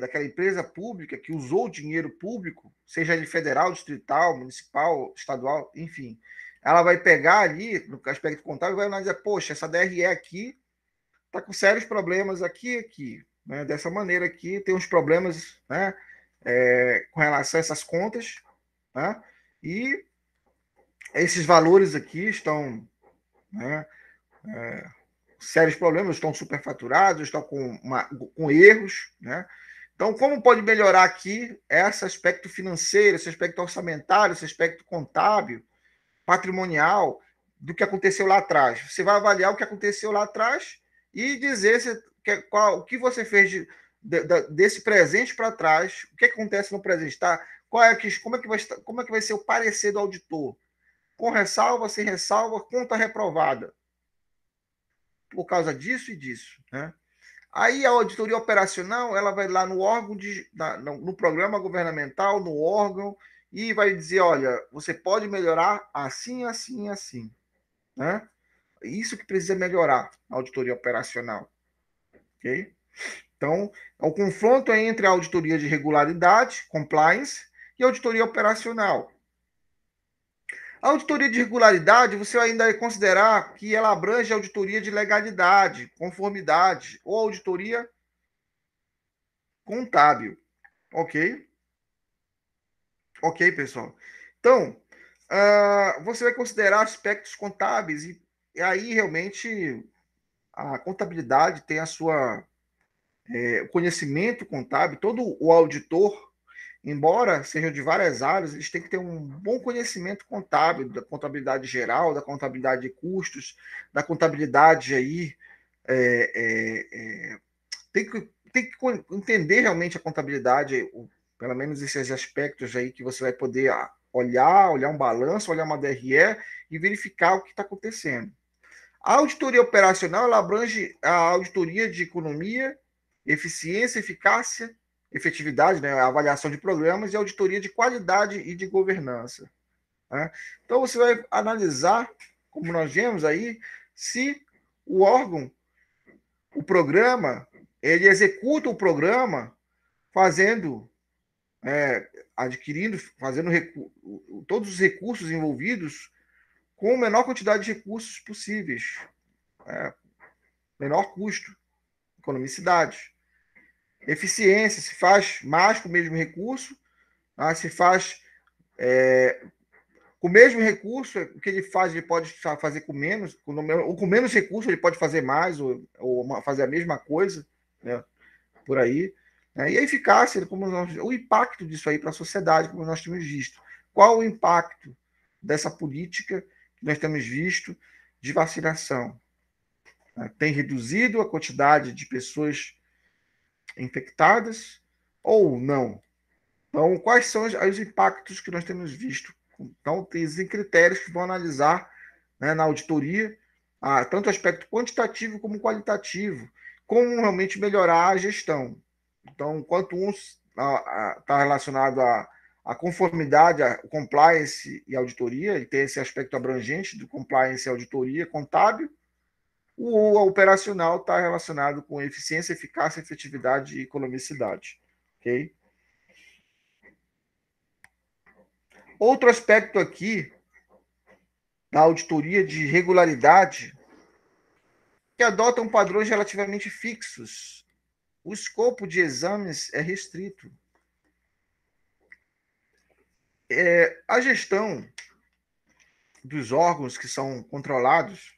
daquela empresa pública que usou o dinheiro público, seja ele federal, distrital, municipal, estadual, enfim, ela vai pegar ali, no aspecto contábil, e vai analisar, poxa, essa DRE aqui está com sérios problemas aqui, né? Dessa maneira aqui, tem uns problemas, né, com relação a essas contas, né? E esses valores aqui estão, né, sérios problemas, estão superfaturados, estão com erros, né? Então, como pode melhorar aqui esse aspecto financeiro, esse aspecto orçamentário, esse aspecto contábil, patrimonial, do que aconteceu lá atrás? Você vai avaliar o que aconteceu lá atrás e dizer o que você fez desse presente para trás, o que acontece no presente, tá? Como é que vai ser o parecer do auditor? Com ressalva, sem ressalva, conta reprovada. Por causa disso e disso, né? Aí a auditoria operacional, ela vai lá no órgão, no programa governamental, no órgão, e vai dizer, olha, você pode melhorar assim, assim, assim, né? Isso que precisa melhorar a auditoria operacional, ok? Então, o confronto é entre a auditoria de regularidade, compliance, e a auditoria operacional. A auditoria de regularidade, você ainda vai considerar que ela abrange a auditoria de legalidade, conformidade, ou auditoria contábil, ok? Ok, pessoal. Então, você vai considerar aspectos contábeis e aí realmente a contabilidade tem a sua o conhecimento contábil. Todo o auditor, embora seja de várias áreas, eles têm que ter um bom conhecimento contábil da contabilidade geral, da contabilidade de custos, da contabilidade aí tem que entender realmente a contabilidade, pelo menos esses aspectos aí que você vai poder olhar um balanço, olhar uma DRE e verificar o que está acontecendo. A auditoria operacional ela abrange a auditoria de economia, eficiência, eficácia, efetividade, né, a avaliação de programas e auditoria de qualidade e de governança, né? Então você vai analisar, como nós vemos aí, se o órgão, o programa, ele executa o programa fazendo, adquirindo, fazendo todos os recursos envolvidos com a menor quantidade de recursos possíveis, menor custo, economicidade. Eficiência, se faz mais com o mesmo recurso, se faz com o mesmo recurso, o que ele faz, ele pode fazer com menos, ou com menos recurso, ele pode fazer mais, ou fazer a mesma coisa, né, por aí. Né? E a eficácia, o impacto disso aí para a sociedade, como nós temos visto. Qual o impacto dessa política que nós temos visto de vacinação? Tem reduzido a quantidade de pessoas infectadas ou não? Então, quais são os impactos que nós temos visto? Então, existem critérios que vão analisar, né, na auditoria, tanto aspecto quantitativo como qualitativo, como realmente melhorar a gestão. Então, enquanto um está relacionado à conformidade, a compliance e auditoria, ele tem esse aspecto abrangente do compliance e auditoria contábil, o operacional está relacionado com eficiência, eficácia, efetividade e economicidade. Ok? Outro aspecto aqui da auditoria de regularidade que adotam padrões relativamente fixos. O escopo de exames é restrito. A gestão dos órgãos que são controlados,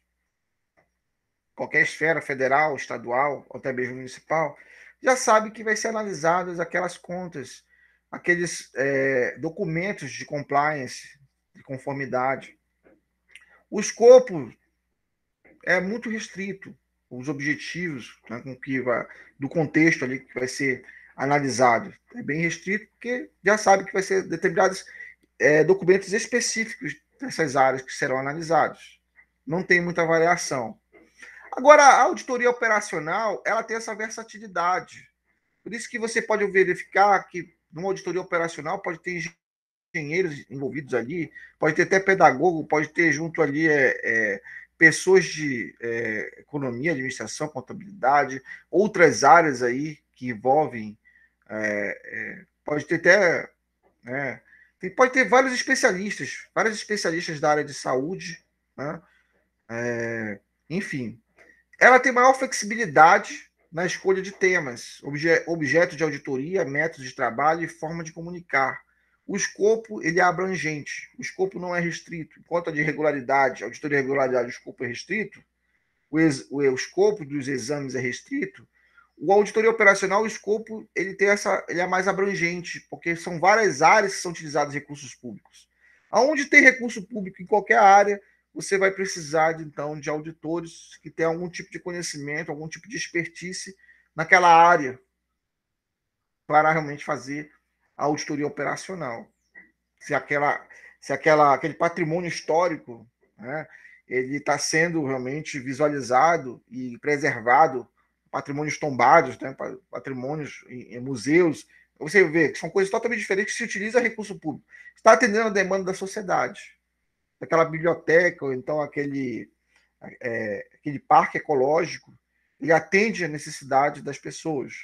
qualquer esfera federal, estadual, ou até mesmo municipal, já sabe que vai ser analisadas aquelas contas, aqueles documentos de compliance, de conformidade. O escopo é muito restrito, os objetivos, né, com que vai, do contexto ali que vai ser analisado. É bem restrito, porque já sabe que vai ser determinados documentos específicos dessas áreas que serão analisados. Não tem muita variação. Agora, a auditoria operacional, ela tem essa versatilidade. Por isso que você pode verificar que numa auditoria operacional pode ter engenheiros envolvidos ali, pode ter até pedagogo, pode ter junto ali pessoas de economia, administração, contabilidade, outras áreas aí que envolvem, pode ter até, né, pode ter vários especialistas da área de saúde, né, enfim. Ela tem maior flexibilidade na escolha de temas, objeto de auditoria, métodos de trabalho e forma de comunicar. O escopo ele é abrangente, o escopo não é restrito. Enquanto a de regularidade, auditoria de regularidade, o escopo é restrito, o escopo dos exames é restrito, o auditoria operacional, o escopo ele é mais abrangente, porque são várias áreas que são utilizados recursos públicos. Aonde tem recurso público em qualquer área, você vai precisar, então, de auditores que tenham algum tipo de conhecimento, algum tipo de expertise naquela área para realmente fazer a auditoria operacional. Se, aquela, aquele patrimônio histórico, né, ele está sendo realmente visualizado e preservado, patrimônios tombados, né, patrimônios em museus. Você vê que são coisas totalmente diferentes que se utiliza recurso público. Está atendendo a demanda da sociedade. Aquela biblioteca, ou então aquele parque ecológico, ele atende a necessidade das pessoas.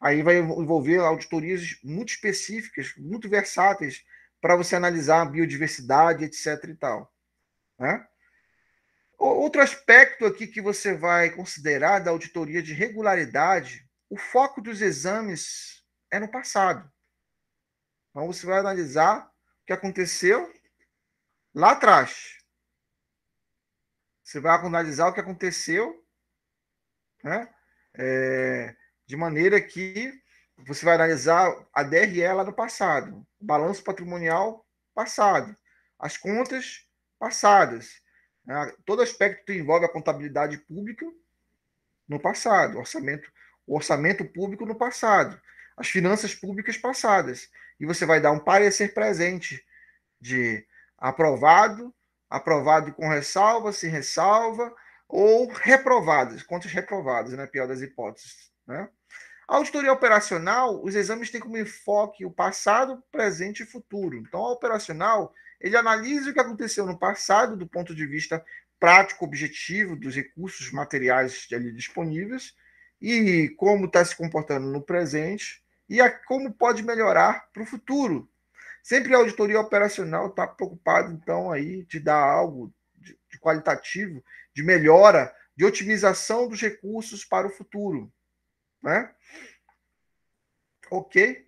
Aí vai envolver auditorias muito específicas, muito versáteis, para você analisar a biodiversidade, etc. e tal. Né? Outro aspecto aqui que você vai considerar da auditoria de regularidade, o foco dos exames é no passado. Então você vai analisar o que aconteceu lá atrás. Você vai analisar o que aconteceu, né? De maneira que você vai analisar a DRE lá no passado, o balanço patrimonial passado, as contas passadas, né? Todo aspecto que envolve a contabilidade pública no passado, o orçamento público no passado, as finanças públicas passadas. E você vai dar um parecer presente de aprovado, aprovado com ressalva, sem ressalva, ou reprovadas, contas reprovadas, na pior das hipóteses. Né? A auditoria operacional, os exames têm como enfoque o passado, presente e futuro. Então, a operacional, ele analisa o que aconteceu no passado, do ponto de vista prático, objetivo, dos recursos materiais ali disponíveis, e como está se comportando no presente, e como pode melhorar para o futuro. Sempre a auditoria operacional está preocupada, então, aí de dar algo de qualitativo, de melhora, de otimização dos recursos para o futuro. Né? Ok?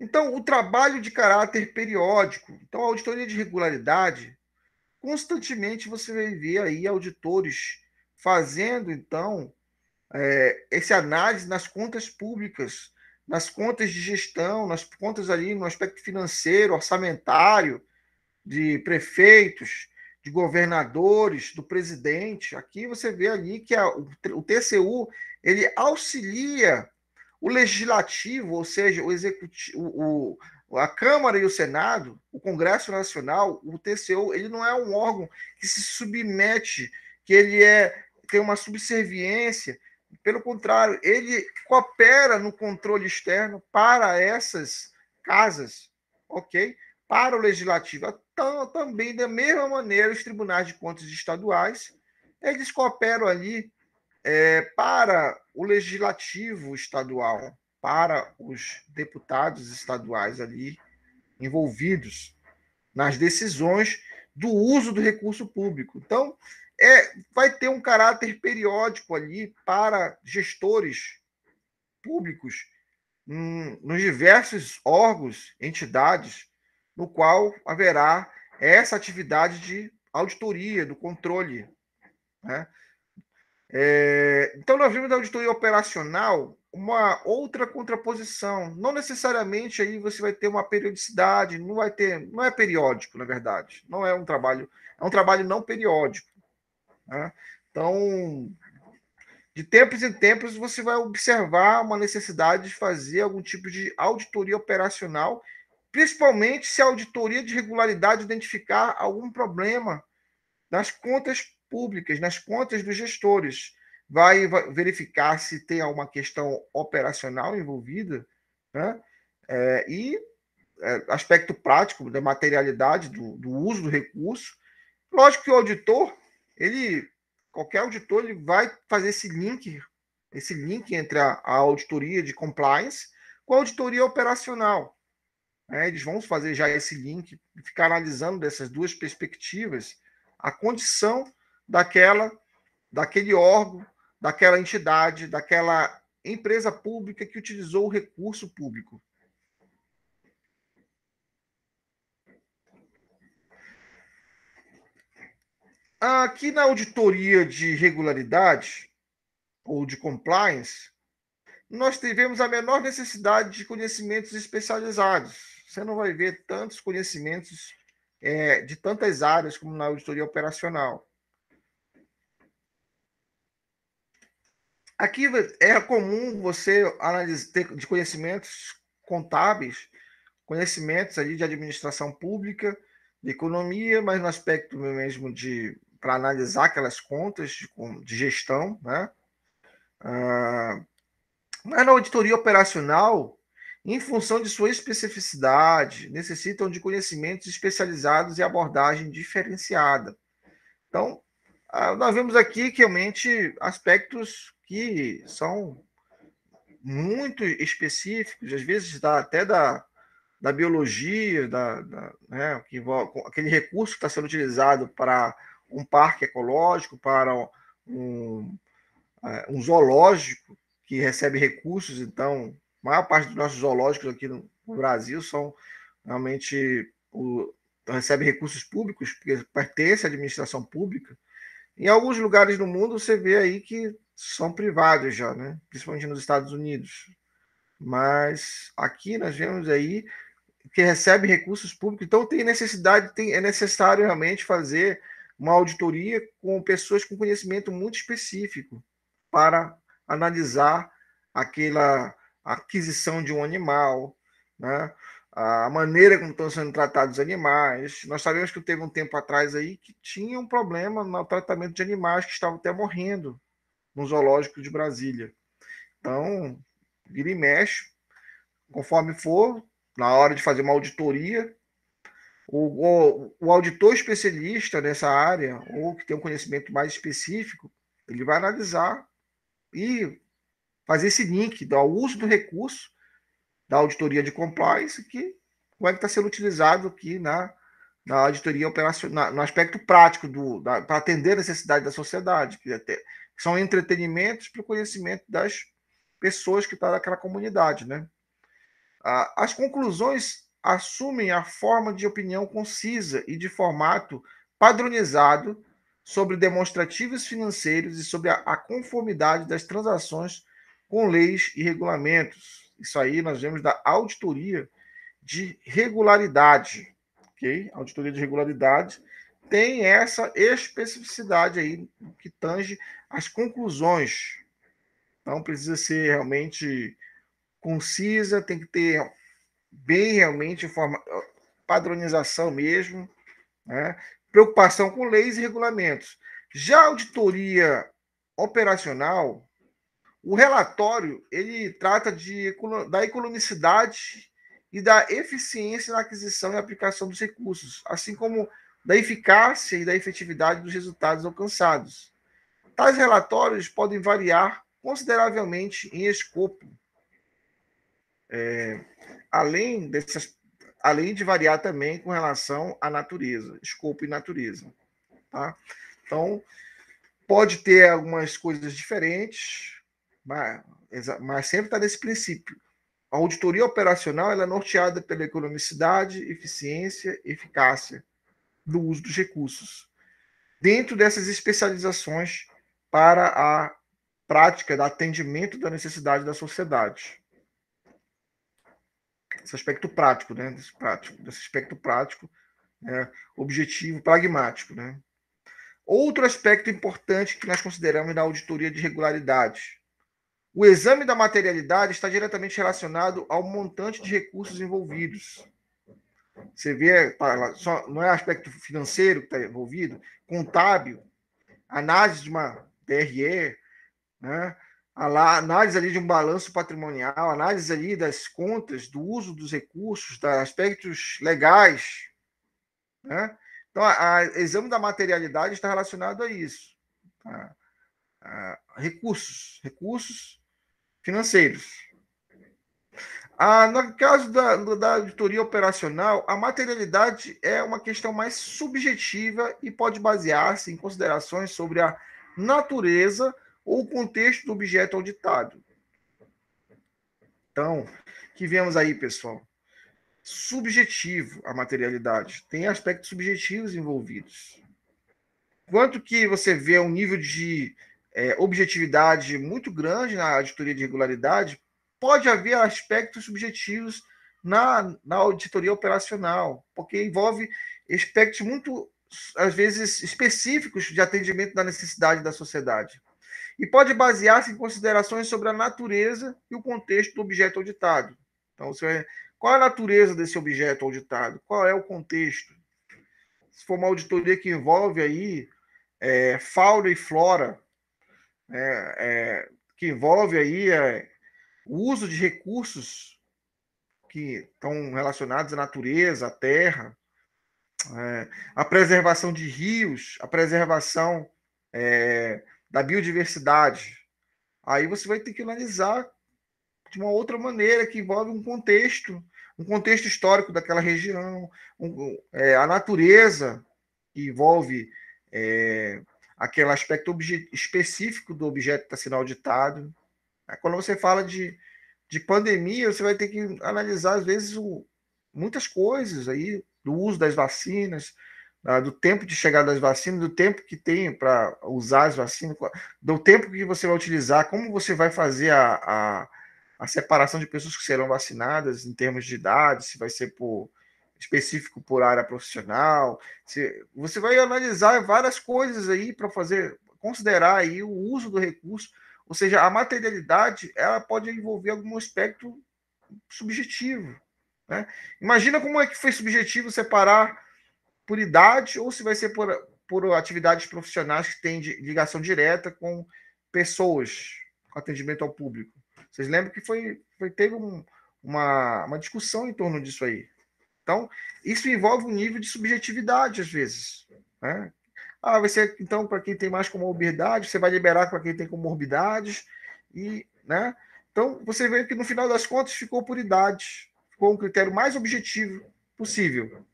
Então, o trabalho de caráter periódico. Então, a auditoria de regularidade, constantemente você vai ver aí auditores fazendo, então, essa análise nas contas públicas, nas contas de gestão, nas contas ali no aspecto financeiro, orçamentário, de prefeitos, de governadores, do presidente. Aqui você vê ali que o TCU ele auxilia o legislativo, ou seja, o executivo, a Câmara e o Senado, o Congresso Nacional, o TCU, ele não é um órgão que se submete, que ele tem uma subserviência. Pelo contrário, ele coopera no controle externo para essas casas, ok? Para o legislativo. Então, também, da mesma maneira, os tribunais de contas estaduais, eles cooperam ali para o legislativo estadual, para os deputados estaduais ali envolvidos nas decisões do uso do recurso público. Então, vai ter um caráter periódico ali para gestores públicos nos diversos órgãos, entidades, no qual haverá essa atividade de auditoria, do controle, né? Então, nós vimos da auditoria operacional uma outra contraposição. Não necessariamente aí você vai ter uma periodicidade, não vai ter, não é periódico, na verdade. Não é um trabalho não periódico, né? Então, de tempos em tempos, você vai observar uma necessidade de fazer algum tipo de auditoria operacional, principalmente se a auditoria de regularidade identificar algum problema nas contas públicas, nas contas dos gestores. Vai verificar se tem alguma questão operacional envolvida, né? E aspecto prático da materialidade do uso do recurso. Lógico que o auditor, qualquer auditor, ele vai fazer esse link entre a auditoria de compliance com a auditoria operacional. Eles vão fazer já esse link, ficar analisando dessas duas perspectivas a condição daquele órgão, daquela entidade, daquela empresa pública que utilizou o recurso público. Aqui na auditoria de regularidade ou de compliance, nós tivemos a menor necessidade de conhecimentos especializados. Você não vai ver tantos conhecimentos de tantas áreas como na auditoria operacional. Aqui é comum você ter de conhecimentos contábeis, conhecimentos ali de administração pública, de economia, mas no aspecto mesmo para analisar aquelas contas de gestão, né? Mas na auditoria operacional, em função de sua especificidade, necessitam de conhecimentos especializados e abordagem diferenciada. Então, nós vemos aqui que realmente aspectos que são muito específicos, às vezes até da biologia, né, que envolve, aquele recurso que está sendo utilizado para um parque ecológico, para um zoológico que recebe recursos. Então, a maior parte dos nossos zoológicos aqui no Brasil são realmente recebe recursos públicos, porque pertence à administração pública. Em alguns lugares do mundo você vê aí que são privados já, né? Principalmente nos Estados Unidos. Mas aqui nós vemos aí que recebe recursos públicos, então é necessário realmente fazer uma auditoria com pessoas com conhecimento muito específico para analisar aquela aquisição de um animal, né? A maneira como estão sendo tratados os animais. Nós sabemos que teve um tempo atrás aí que tinha um problema no tratamento de animais que estavam até morrendo no zoológico de Brasília. Então, vira e mexe, conforme for, na hora de fazer uma auditoria, o auditor especialista nessa área, ou que tem um conhecimento mais específico, ele vai analisar e fazer esse link do uso do recurso da auditoria de compliance, que como é que está sendo utilizado aqui na auditoria operacional, no aspecto prático para atender a necessidade da sociedade, que são entretenimentos para o conhecimento das pessoas que estão naquela comunidade, né? As conclusões assumem a forma de opinião concisa e de formato padronizado sobre demonstrativos financeiros e sobre a conformidade das transações com leis e regulamentos. Isso aí nós vemos da auditoria de regularidade, ok? A auditoria de regularidade tem essa especificidade aí que tange as conclusões. Então precisa ser realmente concisa, tem que ter bem realmente padronização mesmo, né? Preocupação com leis e regulamentos. Já a auditoria operacional, o relatório ele trata da economicidade e da eficiência na aquisição e aplicação dos recursos, assim como da eficácia e da efetividade dos resultados alcançados. Tais relatórios podem variar consideravelmente em escopo, além de variar também com relação à natureza, escopo e natureza. Tá? Então, pode ter algumas coisas diferentes, mas sempre está nesse princípio. A auditoria operacional ela é norteada pela economicidade, eficiência, eficácia do uso dos recursos. dentro dessas especializações para a prática do atendimento da necessidade da sociedade. Esse aspecto prático, né? Desse aspecto prático, né? Objetivo, pragmático, né? Outro aspecto importante que nós consideramos na auditoria de regularidade. O exame da materialidade está diretamente relacionado ao montante de recursos envolvidos. Você vê, não é aspecto financeiro que está envolvido, contábil, análise de uma DRE, né? Análise ali de um balanço patrimonial, análise ali das contas, do uso dos recursos, dos aspectos legais, né? Então, o exame da materialidade está relacionado a isso. Recursos financeiros. No caso da auditoria operacional, a materialidade é uma questão mais subjetiva e pode basear-se em considerações sobre a natureza ou o contexto do objeto auditado. Então, o que vemos aí, pessoal? Subjetivo a materialidade. Tem aspectos subjetivos envolvidos. Quanto que você vê um nível de objetividade muito grande na auditoria de regularidade, pode haver aspectos subjetivos na auditoria operacional, porque envolve aspectos muito, às vezes, específicos de atendimento da necessidade da sociedade. E pode basear-se em considerações sobre a natureza e o contexto do objeto auditado. Então, qual é a natureza desse objeto auditado? Qual é o contexto? Se for uma auditoria que envolve aí fauna e flora, que envolve aí o uso de recursos que estão relacionados à natureza, à terra, a preservação de rios, a preservação da biodiversidade. Aí você vai ter que analisar de uma outra maneira, que envolve um contexto histórico daquela região, a natureza, que envolve aquele aspecto específico do objeto que está sendo auditado. Quando você fala de pandemia, você vai ter que analisar, às vezes, muitas coisas aí, do uso das vacinas, do tempo de chegada das vacinas, do tempo que tem para usar as vacinas, do tempo que você vai utilizar, como você vai fazer a separação de pessoas que serão vacinadas em termos de idade, se vai ser específico por área profissional. Você vai analisar várias coisas aí para considerar aí o uso do recurso, ou seja, a materialidade ela pode envolver algum aspecto subjetivo, né? Imagina como é que foi subjetivo separar por idade ou se vai ser por atividades profissionais que têm ligação direta com pessoas, com atendimento ao público. Vocês lembram que teve uma discussão em torno disso aí. Então, isso envolve um nível de subjetividade, às vezes, né? Vai ser, então, para quem tem mais comorbidade, você vai liberar para quem tem comorbidades, né? Então, você vê que, no final das contas, ficou por idade. Ficou um critério mais objetivo possível.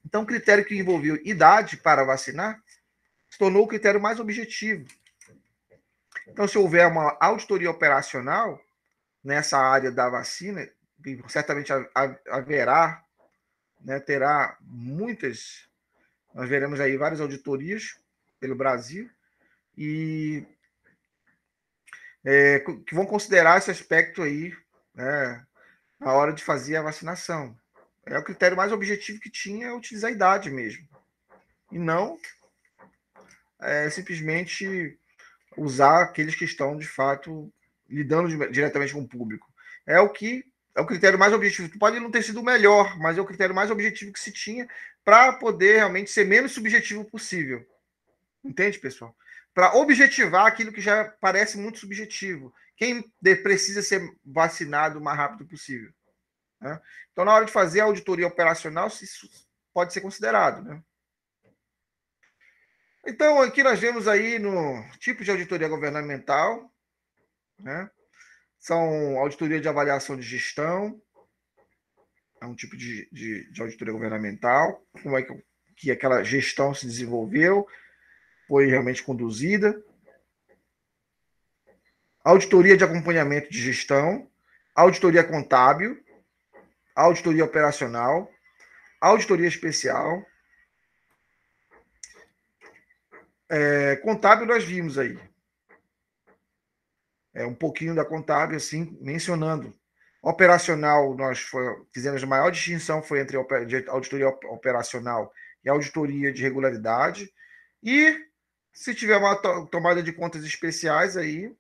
Então, o critério que envolveu idade para vacinar se tornou o critério mais objetivo. Então, se houver uma auditoria operacional nessa área da vacina, certamente haverá, né, terá muitas, nós veremos aí várias auditorias pelo Brasil, e que vão considerar esse aspecto aí, né, na hora de fazer a vacinação. O critério mais objetivo que tinha é utilizar a idade mesmo, e não simplesmente usar aqueles que estão, de fato, lidando diretamente com o público. É o critério mais objetivo. Pode não ter sido o melhor, mas é o critério mais objetivo que se tinha para poder realmente ser menos subjetivo possível. Entende, pessoal? Para objetivar aquilo que já parece muito subjetivo. Quem precisa ser vacinado o mais rápido possível, né? Então, na hora de fazer a auditoria operacional, isso pode ser considerado, né? Então, aqui nós vemos aí no tipo de auditoria governamental, né? São auditoria de avaliação de gestão, é um tipo de auditoria governamental, como é que aquela gestão se desenvolveu, foi realmente conduzida. Auditoria de acompanhamento de gestão, auditoria contábil, auditoria operacional, auditoria especial, Contábil nós vimos aí. Um pouquinho da contábil, assim, mencionando. Operacional, fizemos a maior distinção foi entre auditoria operacional e auditoria de regularidade. E se tiver uma tomada de contas especiais aí,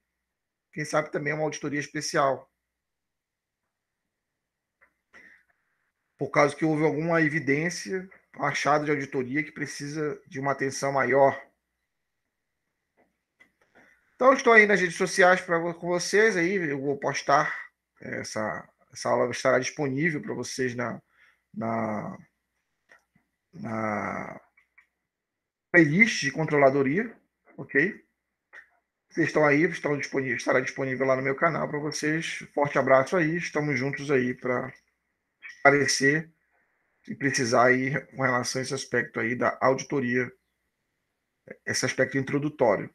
quem sabe também uma auditoria especial. Por causa que houve alguma evidência, achado de auditoria que precisa de uma atenção maior. Então, estou aí nas redes sociais com vocês aí, eu vou postar essa aula estará disponível para vocês na, na playlist de controladoria, ok? Vocês estão aí, estará disponível lá no meu canal para vocês. Forte abraço aí, estamos juntos aí para esclarecer se precisar aí com relação a esse aspecto aí da auditoria, esse aspecto introdutório.